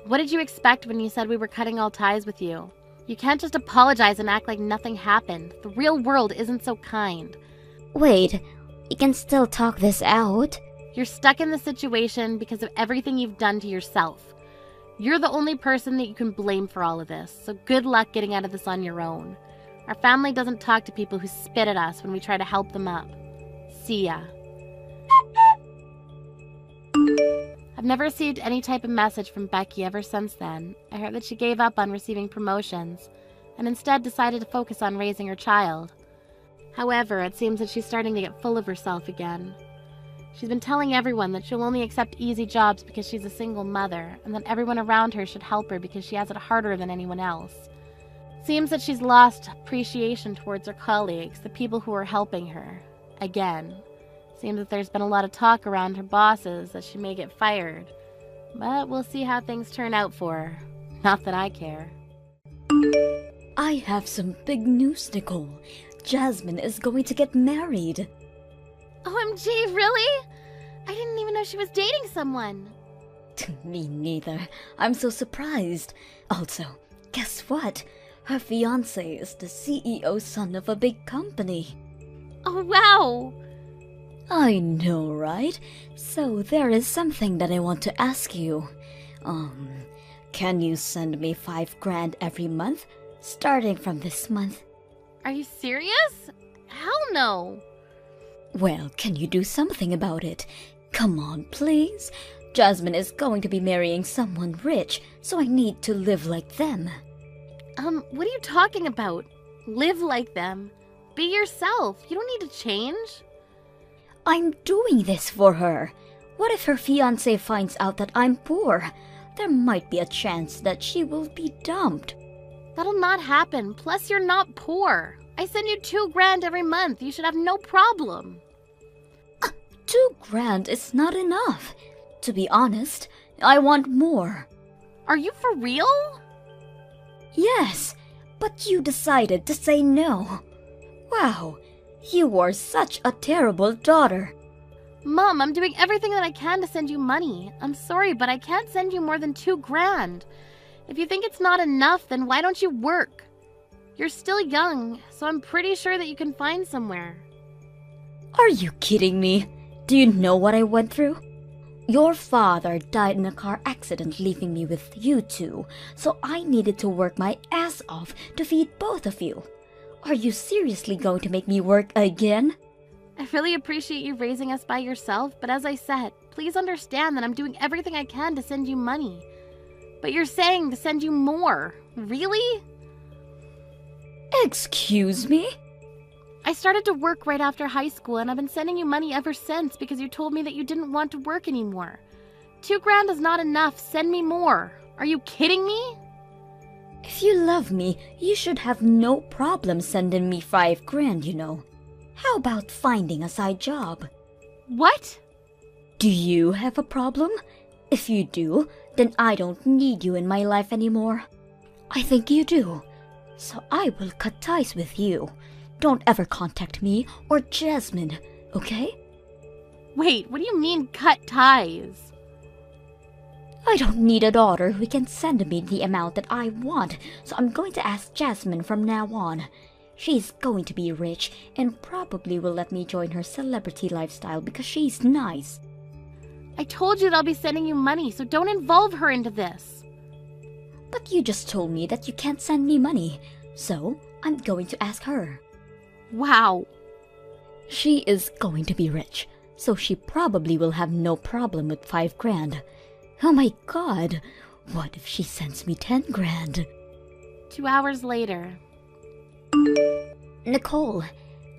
What did you expect when you said we were cutting all ties with you? You can't just apologize and act like nothing happened. The real world isn't so kind. Wait, we can still talk this out. You're stuck in this situation because of everything you've done to yourself. You're the only person that you can blame for all of this, so good luck getting out of this on your own. Our family doesn't talk to people who spit at us when we try to help them up. See ya. I've never received any type of message from Becky ever since then. I heard that she gave up on receiving promotions and instead decided to focus on raising her child. However, it seems that she's starting to get full of herself again. She's been telling everyone that she'll only accept easy jobs because she's a single mother, and that everyone around her should help her because she has it harder than anyone else. Seems that she's lost appreciation towards her colleagues, the people who are helping her. Again. Seems that there's been a lot of talk around her bosses that she may get fired. But we'll see how things turn out for her. Not that I care. I have some big news, Nicole. Jasmine is going to get married. OMG, really? I didn't even know she was dating someone. Me neither. I'm so surprised. Also, guess what? Her fiancé is the CEO's son of a big company. Oh, wow! I know, right? So there is something that I want to ask you. Can you send me $5,000 every month, starting from this month? Are you serious? Hell no! Well, can you do something about it? Come on, please. Jasmine is going to be marrying someone rich, so I need to live like them. What are you talking about? Live like them. Be yourself. You don't need to change. I'm doing this for her. What if her fiancé finds out that I'm poor? There might be a chance that she will be dumped. That'll not happen. Plus, you're not poor. I send you $2,000 every month. You should have no problem. $2,000 is not enough. To be honest, I want more. Are you for real? Yes, but you decided to say no. Wow, You are such a terrible daughter. Mom, I'm doing everything that I can to send you money. I'm sorry, but I can't send you more than $2,000. If you think it's not enough, then why don't you work? You're still young, so I'm pretty sure that you can find somewhere. Are you kidding me? Do you know what I went through? Your father died in a car accident leaving me with you two, so I needed to work my ass off to feed both of you. Are you seriously going to make me work again? I really appreciate you raising us by yourself, but as I said, please understand that I'm doing everything I can to send you money. But you're saying to send you more. Really? Excuse me? I started to work right after high school, and I've been sending you money ever since because you told me that you didn't want to work anymore. $2,000 is not enough. Send me more. Are you kidding me? If you love me, you should have no problem sending me $5,000, you know. How about finding a side job? What? Do you have a problem? If you do, then I don't need you in my life anymore. I think you do. So I will cut ties with you. Don't ever contact me or Jasmine, okay? Wait, what do you mean cut ties? I don't need a daughter who can send me the amount that I want, so I'm going to ask Jasmine from now on. She's going to be rich and probably will let me join her celebrity lifestyle because she's nice. I told you that I'll be sending you money, so don't involve her into this. But you just told me that you can't send me money, so I'm going to ask her. Wow. She is going to be rich, so she probably will have no problem with $5,000. Oh my god, what if she sends me $10,000? 2 hours later. Nicole,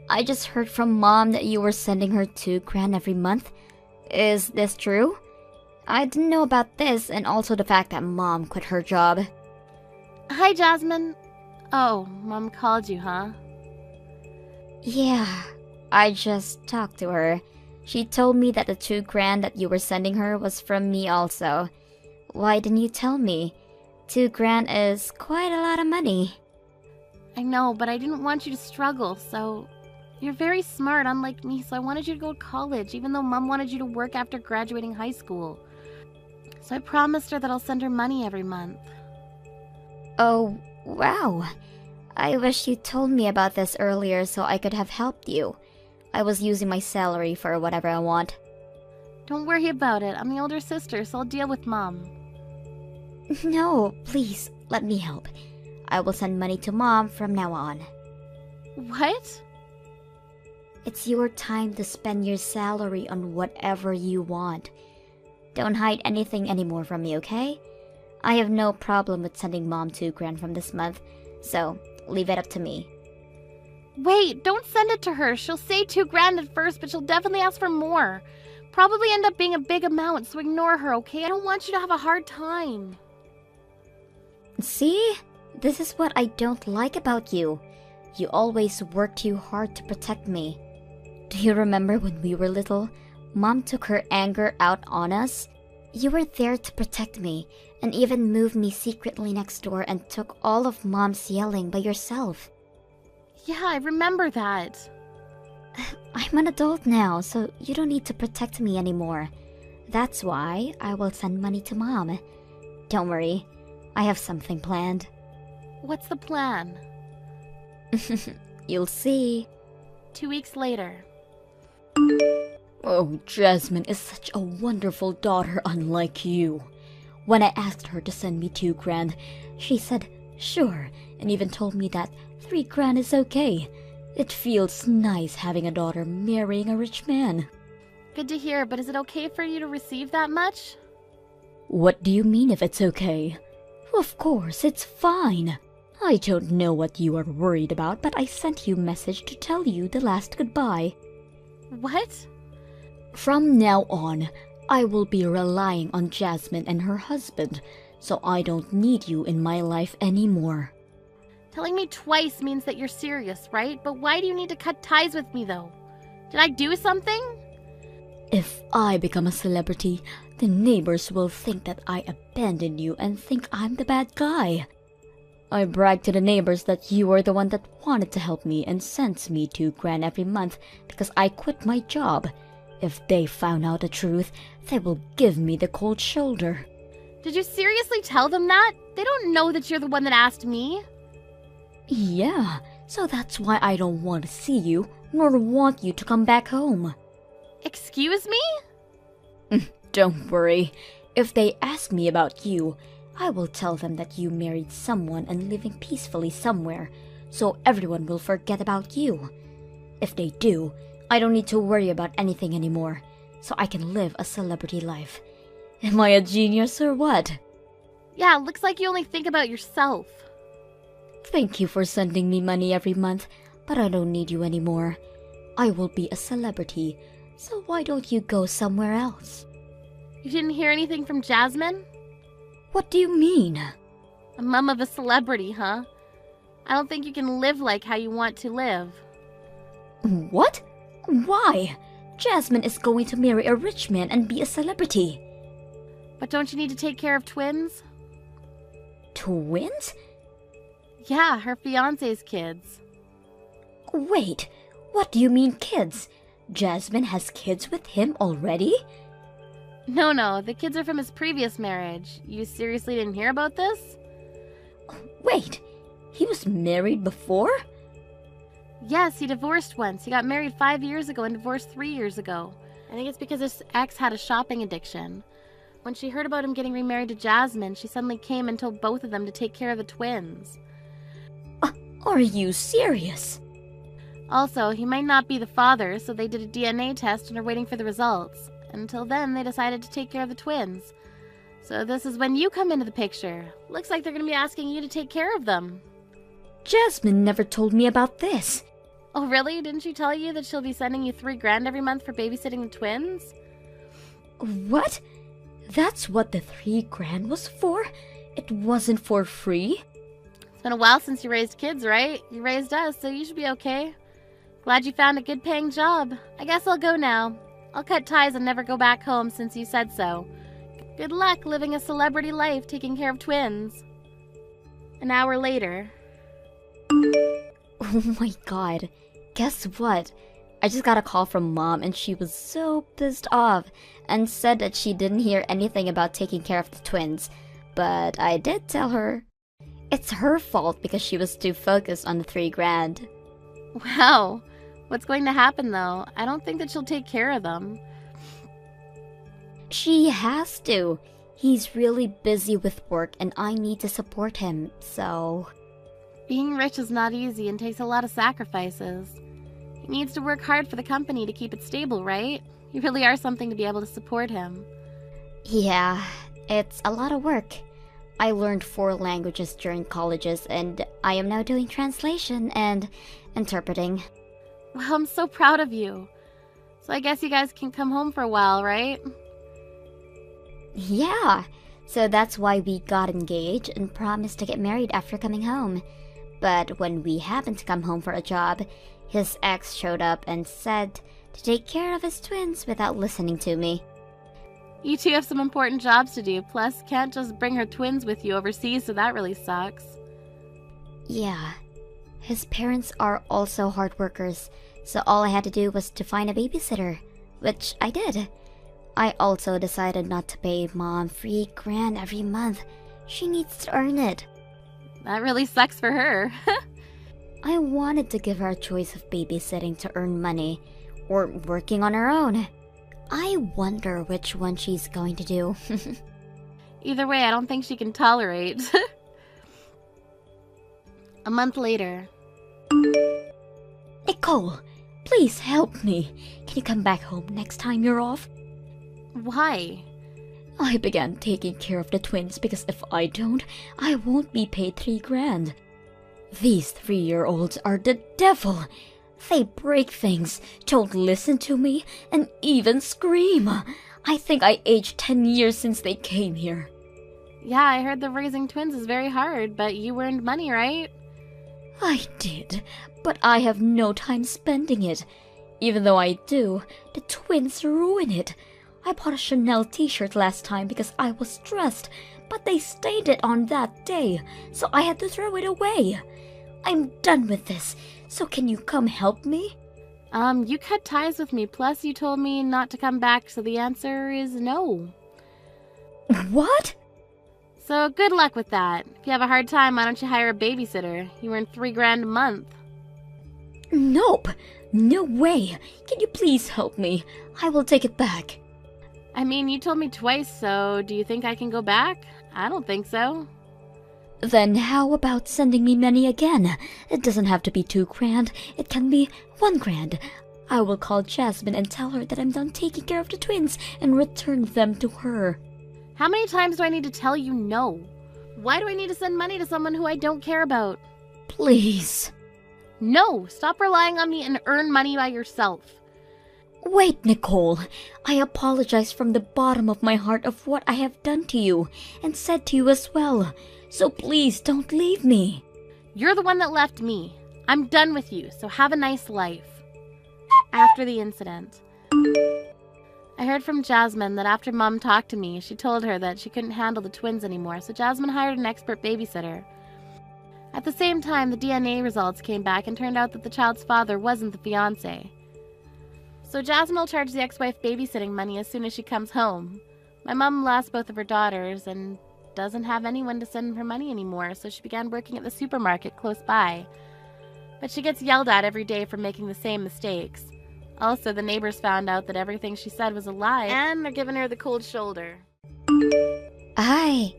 I just heard from Mom that you were sending her $2,000 every month. Is this true? I didn't know about this and also the fact that Mom quit her job. Hi, Jasmine. Oh, Mom called you, huh? Yeah, I just talked to her. She told me that the $2,000 that you were sending her was from me also. Why didn't you tell me? $2,000 is quite a lot of money. I know, but I didn't want you to struggle, so... You're very smart, unlike me, so I wanted you to go to college, even though Mom wanted you to work after graduating high school. So I promised her that I'll send her money every month. Oh, wow. I wish you told me about this earlier so I could have helped you. I was using my salary for whatever I want. Don't worry about it. I'm the older sister, so I'll deal with Mom. No, please, let me help. I will send money to Mom from now on. What? It's your time to spend your salary on whatever you want. Don't hide anything anymore from me, okay? I have no problem with sending Mom $2,000 from this month, so leave it up to me. Wait, don't send it to her. She'll say $2,000 at first, but she'll definitely ask for more. Probably end up being a big amount, so ignore her, okay? I don't want you to have a hard time. See? This is what I don't like about you. You always work too hard to protect me. Do you remember when we were little? Mom took her anger out on us. You were there to protect me, and even moved me secretly next door and took all of Mom's yelling by yourself. Yeah, I remember that. I'm an adult now, so you don't need to protect me anymore. That's why I will send money to Mom. Don't worry, I have something planned. What's the plan? You'll see. 2 weeks later. Oh, Jasmine is such a wonderful daughter unlike you. When I asked her to send me $2,000, she said sure, and even told me that $3,000 is okay. It feels nice having a daughter marrying a rich man. Good to hear, but is it okay for you to receive that much? What do you mean if it's okay? Of course, it's fine. I don't know what you are worried about, but I sent you a message to tell you the last goodbye. What? From now on, I will be relying on Jasmine and her husband, so I don't need you in my life anymore. Telling me twice means that you're serious, right? But why do you need to cut ties with me, though? Did I do something? If I become a celebrity, the neighbors will think that I abandoned you and think I'm the bad guy. I bragged to the neighbors that you were the one that wanted to help me and sent me $2,000 every month because I quit my job. If they found out the truth, they will give me the cold shoulder. Did you seriously tell them that? They don't know that you're the one that asked me. Yeah, so that's why I don't want to see you, nor want you to come back home. Excuse me? Don't worry. If they ask me about you, I will tell them that you married someone and living peacefully somewhere, so everyone will forget about you. If they do, I don't need to worry about anything anymore, so I can live a celebrity life. Am I a genius or what? Yeah, looks like you only think about yourself. Thank you for sending me money every month, but I don't need you anymore. I will be a celebrity, so why don't you go somewhere else? You didn't hear anything from Jasmine? What do you mean? A mum of a celebrity, huh? I don't think you can live like how you want to live. What? Why? Jasmine is going to marry a rich man and be a celebrity. But don't you need to take care of twins? Twins? Yeah, her fiancé's kids. Wait, what do you mean kids? Jasmine has kids with him already? No, the kids are from his previous marriage. You seriously didn't hear about this? Wait, he was married before? Yes, he divorced once. He got married 5 years ago and divorced 3 years ago. I think it's because his ex had a shopping addiction. When she heard about him getting remarried to Jasmine, she suddenly came and told both of them to take care of the twins. Are you serious? Also, he might not be the father, so they did a DNA test and are waiting for the results. Until then, they decided to take care of the twins. So this is when you come into the picture. Looks like they're going to be asking you to take care of them. Jasmine never told me about this. Oh, really? Didn't she tell you that she'll be sending you $3,000 every month for babysitting the twins? What? That's what the $3,000 was for? It wasn't for free? It's been a while since you raised kids, right? You raised us, so you should be okay. Glad you found a good-paying job. I guess I'll go now. I'll cut ties and never go back home since you said so. Good luck living a celebrity life taking care of twins. An hour later. Oh my god. Guess what? I just got a call from Mom and she was so pissed off and said that she didn't hear anything about taking care of the twins. But I did tell her. It's her fault because she was too focused on the $3,000. Wow. What's going to happen, though? I don't think that she'll take care of them. She has to. He's really busy with work and I need to support him, so... Being rich is not easy and takes a lot of sacrifices. He needs to work hard for the company to keep it stable, right? You really are something to be able to support him. Yeah, it's a lot of work. I learned 4 languages during colleges and I am now doing translation and interpreting. Wow, I'm so proud of you. So I guess you guys can come home for a while, right? Yeah, so that's why we got engaged and promised to get married after coming home. But when we happened to come home for a job, his ex showed up and said to take care of his twins without listening to me. You two have some important jobs to do, plus can't just bring her twins with you overseas, so that really sucks. Yeah, his parents are also hard workers, so all I had to do was to find a babysitter, which I did. I also decided not to pay Mom $3,000 every month. She needs to earn it. That really sucks for her. I wanted to give her a choice of babysitting to earn money, or working on her own. I wonder which one she's going to do. Either way, I don't think she can tolerate. A month later. Nicole, please help me. Can you come back home next time you're off? Why? I began taking care of the twins because if I don't, I won't be paid $3,000. These 3-year-olds are the devil. They break things, don't listen to me, and even scream. I think I aged 10 years since they came here. Yeah, I heard that raising twins is very hard, but you earned money, right? I did, but I have no time spending it. Even though I do, the twins ruin it. I bought a Chanel t-shirt last time because I was stressed, but they stained it on that day, so I had to throw it away. I'm done with this, so can you come help me? You cut ties with me, plus you told me not to come back, so the answer is no. What? So good luck with that. If you have a hard time, why don't you hire a babysitter? You earn $3,000 a month. Nope. No way. Can you please help me? I will take it back. I mean, you told me twice, so do you think I can go back? I don't think so. Then how about sending me money again? It doesn't have to be $2,000. It can be $1,000. I will call Jasmine and tell her that I'm done taking care of the twins and return them to her. How many times do I need to tell you no? Why do I need to send money to someone who I don't care about? Please. No, stop relying on me and earn money by yourself. Wait, Nicole. I apologize from the bottom of my heart of what I have done to you, and said to you as well. So please don't leave me. You're the one that left me. I'm done with you, so have a nice life. After the incident, I heard from Jasmine that after Mom talked to me, she told her that she couldn't handle the twins anymore, so Jasmine hired an expert babysitter. At the same time, the DNA results came back and turned out that the child's father wasn't the fiancé. So Jasmine will charge the ex-wife babysitting money as soon as she comes home. My mom lost both of her daughters and doesn't have anyone to send her money anymore, so she began working at the supermarket close by. But she gets yelled at every day for making the same mistakes. Also, the neighbors found out that everything she said was a lie, and they're giving her the cold shoulder. Hi,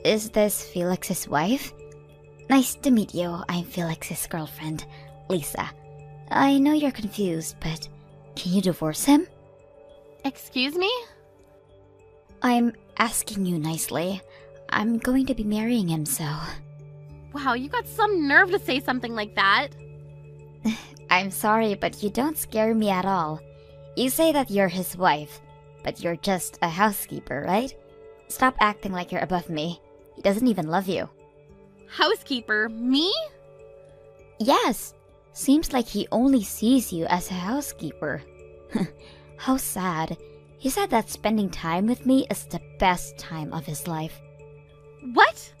is this Felix's wife? Nice to meet you. I'm Felix's girlfriend, Lisa. I know you're confused, but can you divorce him? Excuse me? I'm asking you nicely. I'm going to be marrying him, so... Wow, you got some nerve to say something like that. I'm sorry, but you don't scare me at all. You say that you're his wife, but you're just a housekeeper, right? Stop acting like you're above me. He doesn't even love you. Housekeeper? Me? Yes. Seems like he only sees you as a housekeeper. How sad. He said that spending time with me is the best time of his life. What?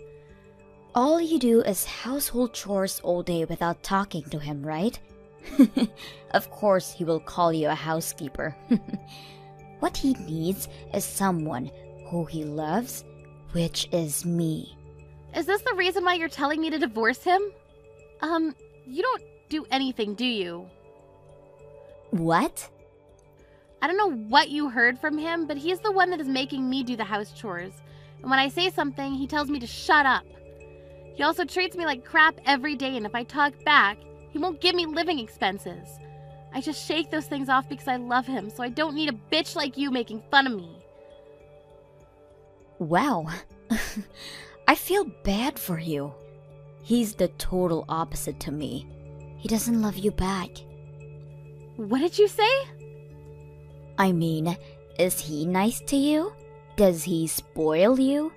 All you do is household chores all day without talking to him, right? Of course he will call you a housekeeper. What he needs is someone who he loves, which is me. Is this the reason why you're telling me to divorce him? You don't do anything, do you? What? I don't know what you heard from him, but he's the one that is making me do the house chores. And when I say something, he tells me to shut up. He also treats me like crap every day, and if I talk back, he won't give me living expenses. I just shake those things off because I love him, so I don't need a bitch like you making fun of me. Wow. I feel bad for you. He's the total opposite to me. He doesn't love you back. What did you say? I mean, is he nice to you? Does he spoil you?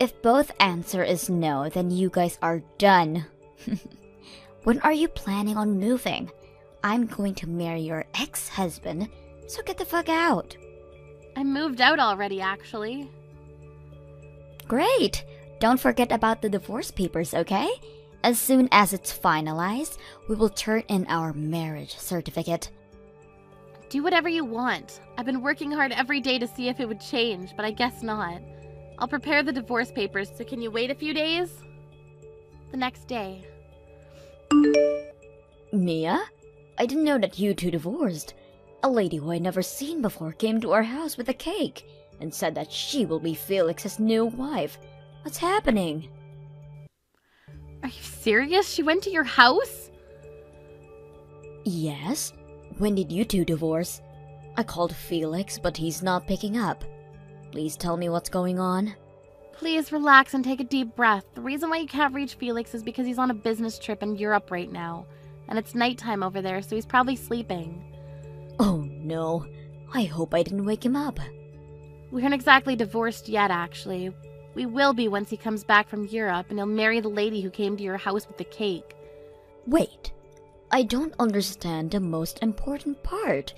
If both answer is no, then you guys are done. When are you planning on moving? I'm going to marry your ex-husband, so get the fuck out. I moved out already, actually. Great! Don't forget about the divorce papers, okay? As soon as it's finalized, we will turn in our marriage certificate. Do whatever you want. I've been working hard every day to see if it would change, but I guess not. I'll prepare the divorce papers, so can you wait a few days? The next day. Mia? I didn't know that you two divorced. A lady who I'd never seen before came to our house with a cake and said that she will be Felix's new wife. What's happening? Are you serious? She went to your house? Yes. When did you two divorce? I called Felix, but he's not picking up. Please tell me what's going on. Please relax and take a deep breath. The reason why you can't reach Felix is because he's on a business trip in Europe right now. And it's nighttime over there, so he's probably sleeping. Oh no. I hope I didn't wake him up. We aren't exactly divorced yet, actually. We will be once he comes back from Europe, and he'll marry the lady who came to your house with the cake. Wait. I don't understand the most important part.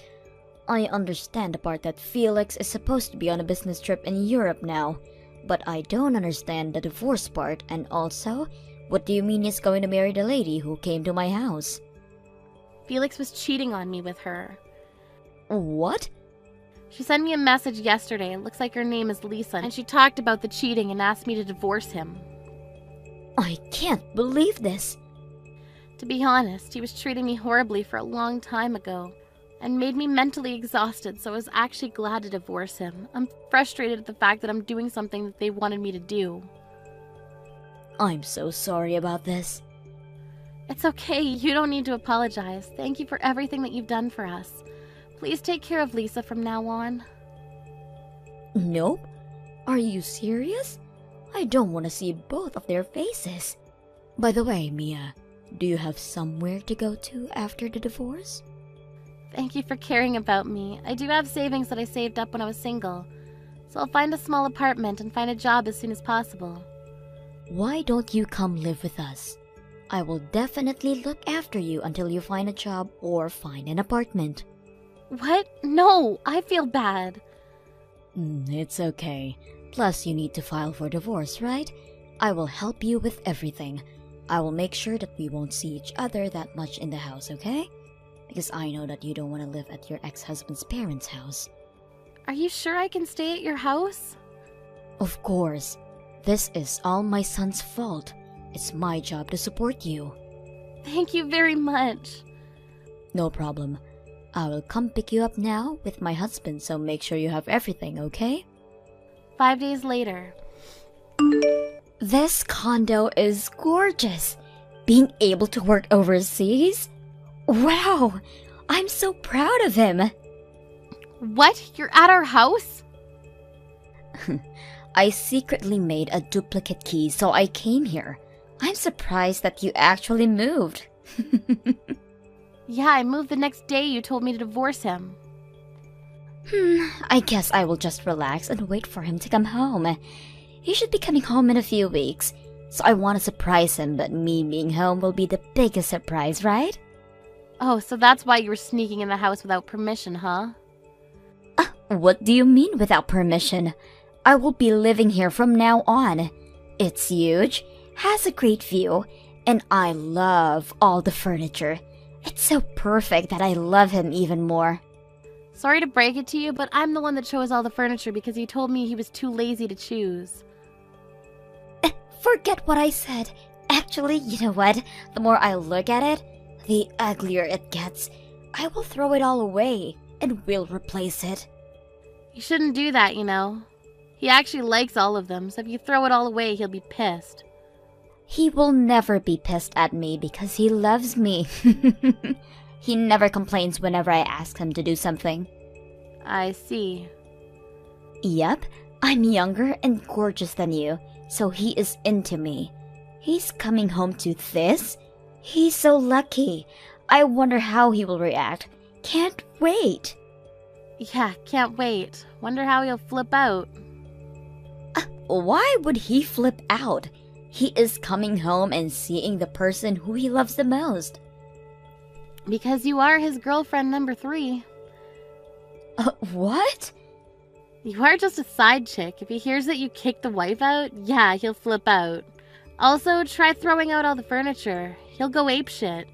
I understand the part that Felix is supposed to be on a business trip in Europe now, but I don't understand the divorce part, and also, what do you mean he's going to marry the lady who came to my house? Felix was cheating on me with her. What? She sent me a message yesterday. It looks like her name is Lisa, and she talked about the cheating and asked me to divorce him. I can't believe this. To be honest, he was treating me horribly for a long time ago and made me mentally exhausted, so I was actually glad to divorce him. I'm frustrated at the fact that I'm doing something that they wanted me to do. I'm so sorry about this. It's okay, you don't need to apologize. Thank you for everything that you've done for us. Please take care of Lisa from now on. Nope. Are you serious? I don't want to see both of their faces. By the way, Mia, do you have somewhere to go to after the divorce? Thank you for caring about me. I do have savings that I saved up when I was single, so I'll find a small apartment and find a job as soon as possible. Why don't you come live with us? I will definitely look after you until you find a job or find an apartment. What? No, I feel bad. It's okay. Plus, you need to file for divorce, right? I will help you with everything. I will make sure that we won't see each other that much in the house, okay? Because I know that you don't want to live at your ex-husband's parents' house. Are you sure I can stay at your house? Of course. This is all my son's fault. It's my job to support you. Thank you very much. No problem. I will come pick you up now with my husband, so make sure you have everything, okay? 5 days later. This condo is gorgeous. Being able to work overseas? Wow! I'm so proud of him. What? You're at our house? I secretly made a duplicate key, so I came here. I'm surprised that you actually moved. Yeah, I moved the next day you told me to divorce him. I guess I will just relax and wait for him to come home. He should be coming home in a few weeks, so I want to surprise him, but me being home will be the biggest surprise, right? Oh, so that's why you were sneaking in the house without permission, huh? What do you mean without permission? I will be living here from now on. It's huge, has a great view, and I love all the furniture. It's so perfect that I love him even more. Sorry to break it to you, but I'm the one that chose all the furniture because he told me he was too lazy to choose. Forget what I said. Actually, you know what? The more I look at it, the uglier it gets. I will throw it all away, and we'll replace it. You shouldn't do that, you know. He actually likes all of them, so if you throw it all away, he'll be pissed. He will never be pissed at me because he loves me. He never complains whenever I ask him to do something. I see. Yep, I'm younger and gorgeous than you, so he is into me. He's coming home to this? He's so lucky. I wonder how he will react. Can't wait. Yeah, can't wait. Wonder how he'll flip out. Why would he flip out? He is coming home and seeing the person who he loves the most. Because you are his girlfriend number 3. What? You are just a side chick. If he hears that you kicked the wife out, yeah, he'll flip out. Also, try throwing out all the furniture. He'll go apeshit.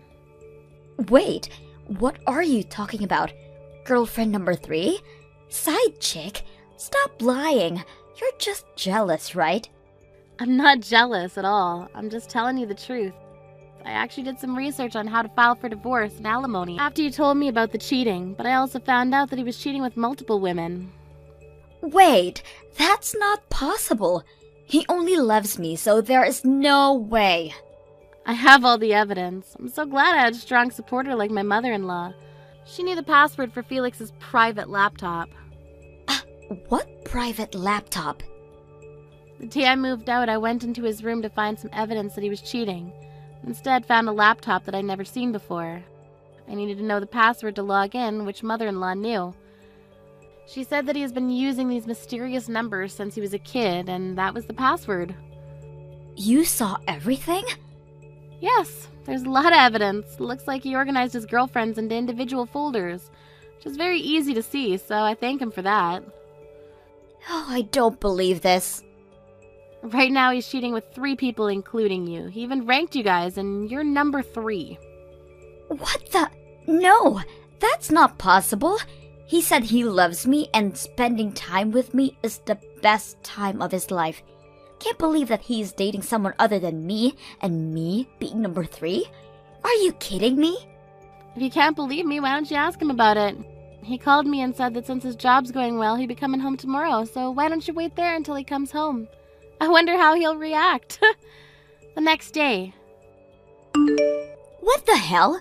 Wait, what are you talking about? Girlfriend number 3? Side chick? Stop lying. You're just jealous, right? I'm not jealous at all. I'm just telling you the truth. I actually did some research on how to file for divorce and alimony after you told me about the cheating, but I also found out that he was cheating with multiple women. Wait, that's not possible. He only loves me, so there is no way. I have all the evidence. I'm so glad I had a strong supporter like my mother-in-law. She knew the password for Felix's private laptop. What private laptop? The day I moved out, I went into his room to find some evidence that he was cheating. Instead, found a laptop that I'd never seen before. I needed to know the password to log in, which mother-in-law knew. She said that he has been using these mysterious numbers since he was a kid, and that was the password. You saw everything? Yes, there's a lot of evidence. Looks like he organized his girlfriends into individual folders. which is very easy to see, so I thank him for that. Oh, I don't believe this. Right now he's cheating with 3 people, including you. He even ranked you guys, and you're number 3. What the? No, that's not possible. He said he loves me and spending time with me is the best time of his life. Can't believe that he's dating someone other than me, and me being number 3? Are you kidding me? If you can't believe me, why don't you ask him about it? He called me and said that since his job's going well, he'd be coming home tomorrow, so why don't you wait there until he comes home? I wonder how he'll react. The next day. What the hell?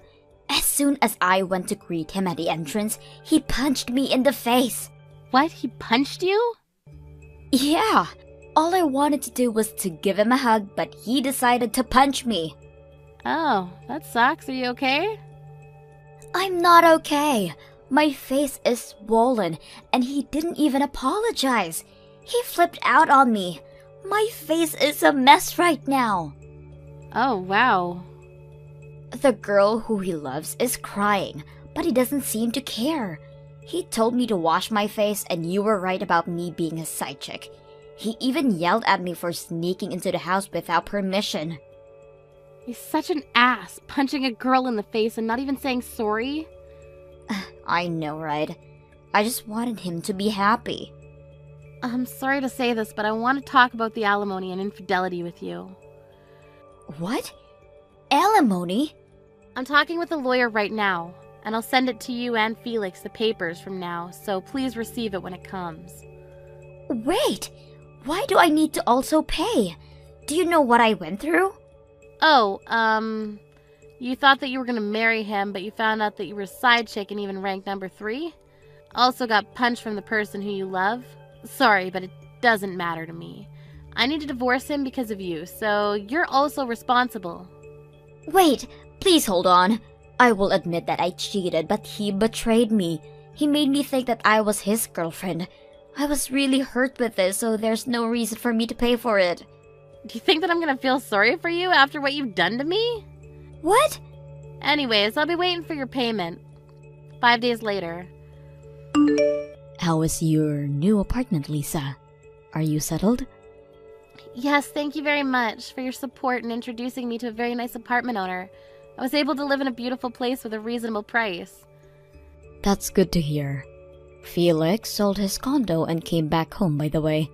As soon as I went to greet him at the entrance, he punched me in the face. What? He punched you? Yeah. All I wanted to do was to give him a hug, but he decided to punch me. Oh, that sucks. Are you okay? I'm not okay. My face is swollen, and he didn't even apologize. He flipped out on me. My face is a mess right now. Oh, wow. The girl who he loves is crying, but he doesn't seem to care. He told me to wash my face, and you were right about me being his side chick. He even yelled at me for sneaking into the house without permission. He's such an ass, punching a girl in the face and not even saying sorry. I know, right? I just wanted him to be happy. I'm sorry to say this, but I want to talk about the alimony and infidelity with you. What? Alimony? I'm talking with a lawyer right now, and I'll send it to you and Felix, the papers, from now, so please receive it when it comes. Wait! Why do I need to also pay? Do you know what I went through? Oh, you thought that you were gonna marry him, but you found out that you were a side chick and even ranked number 3? Also got punched from the person who you love? Sorry, but it doesn't matter to me. I need to divorce him because of you, so you're also responsible. Wait, please hold on. I will admit that I cheated, but he betrayed me. He made me think that I was his girlfriend. I was really hurt with this, so there's no reason for me to pay for it. Do you think that I'm gonna feel sorry for you after what you've done to me? What? Anyways, I'll be waiting for your payment. 5 days later. How is your new apartment, Lisa? Are you settled? Yes, thank you very much for your support in introducing me to a very nice apartment owner. I was able to live in a beautiful place with a reasonable price. That's good to hear. Felix sold his condo and came back home, by the way.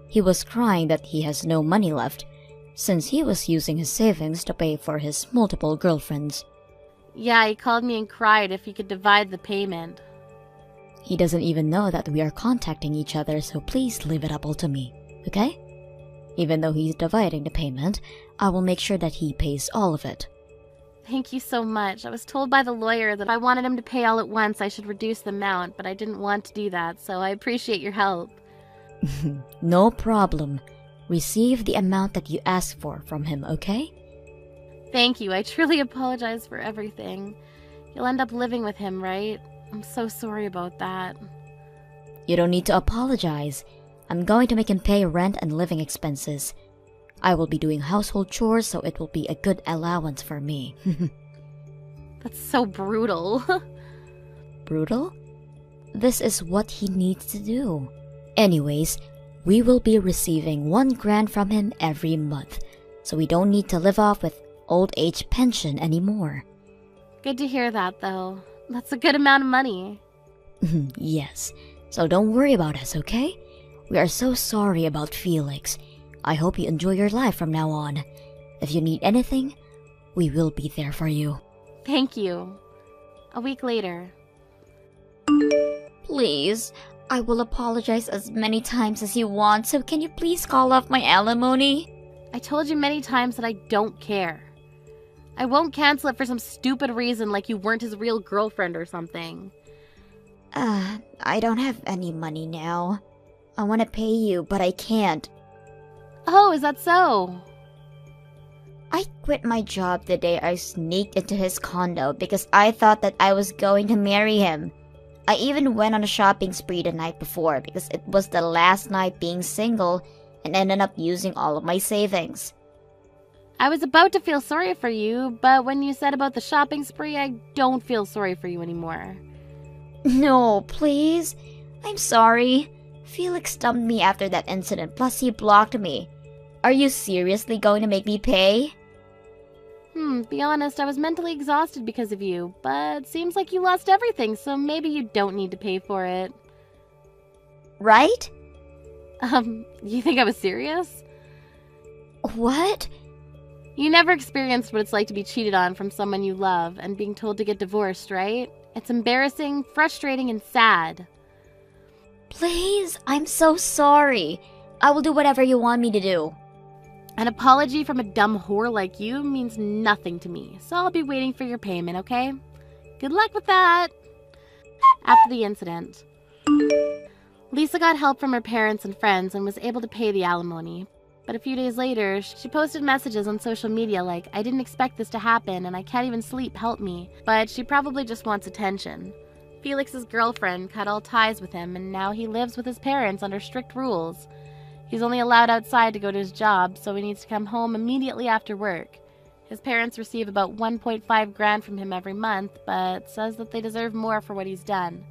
He was crying that he has no money left, since he was using his savings to pay for his multiple girlfriends. Yeah, he called me and cried if he could divide the payment. He doesn't even know that we are contacting each other, so please leave it up all to me, okay? Even though he's dividing the payment, I will make sure that he pays all of it. Thank you so much. I was told by the lawyer that if I wanted him to pay all at once, I should reduce the amount, but I didn't want to do that, so I appreciate your help. No problem. Receive the amount that you asked for from him, okay? Thank you. I truly apologize for everything. You'll end up living with him, right? I'm so sorry about that. You don't need to apologize. I'm going to make him pay rent and living expenses. I will be doing household chores, so it will be a good allowance for me. That's so brutal. Brutal? This is what he needs to do. Anyways, we will be receiving $1,000 from him every month, so we don't need to live off with old age pension anymore. Good to hear that, though. That's a good amount of money. Yes, so don't worry about us, okay? We are so sorry about Felix. I hope you enjoy your life from now on. If you need anything, we will be there for you. Thank you. A week later. Please, I will apologize as many times as you want, so can you please call off my alimony? I told you many times that I don't care. I won't cancel it for some stupid reason like you weren't his real girlfriend or something. I don't have any money now. I want to pay you, but I can't. Oh, is that so? I quit my job the day I sneaked into his condo because I thought that I was going to marry him. I even went on a shopping spree the night before because it was the last night being single and ended up using all of my savings. I was about to feel sorry for you, but when you said about the shopping spree, I don't feel sorry for you anymore. No, please. I'm sorry. Felix dumped me after that incident, plus he blocked me. Are you seriously going to make me pay? Be honest, I was mentally exhausted because of you, but seems like you lost everything, so maybe you don't need to pay for it. Right? You think I was serious? What? You never experienced what it's like to be cheated on from someone you love and being told to get divorced, right? It's embarrassing, frustrating, and sad. Please, I'm so sorry. I will do whatever you want me to do. An apology from a dumb whore like you means nothing to me, so I'll be waiting for your payment, okay? Good luck with that! After the incident, Lisa got help from her parents and friends and was able to pay the alimony. But a few days later, she posted messages on social media like, "I didn't expect this to happen and I can't even sleep, help me." But she probably just wants attention. Felix's girlfriend cut all ties with him and now he lives with his parents under strict rules. He's only allowed outside to go to his job, so he needs to come home immediately after work. His parents receive about 1.5 grand from him every month, but says that they deserve more for what he's done.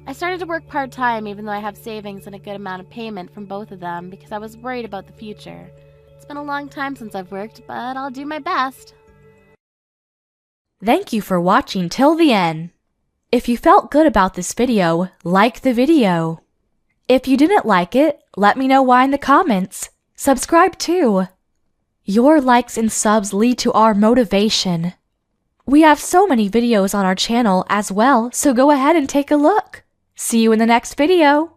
I started to work part-time even though I have savings and a good amount of payment from both of them because I was worried about the future. It's been a long time since I've worked, but I'll do my best. Thank you for watching till the end. If you felt good about this video, like the video. If you didn't like it, let me know why in the comments. Subscribe too. Your likes and subs lead to our motivation. We have so many videos on our channel as well, so go ahead and take a look. See you in the next video.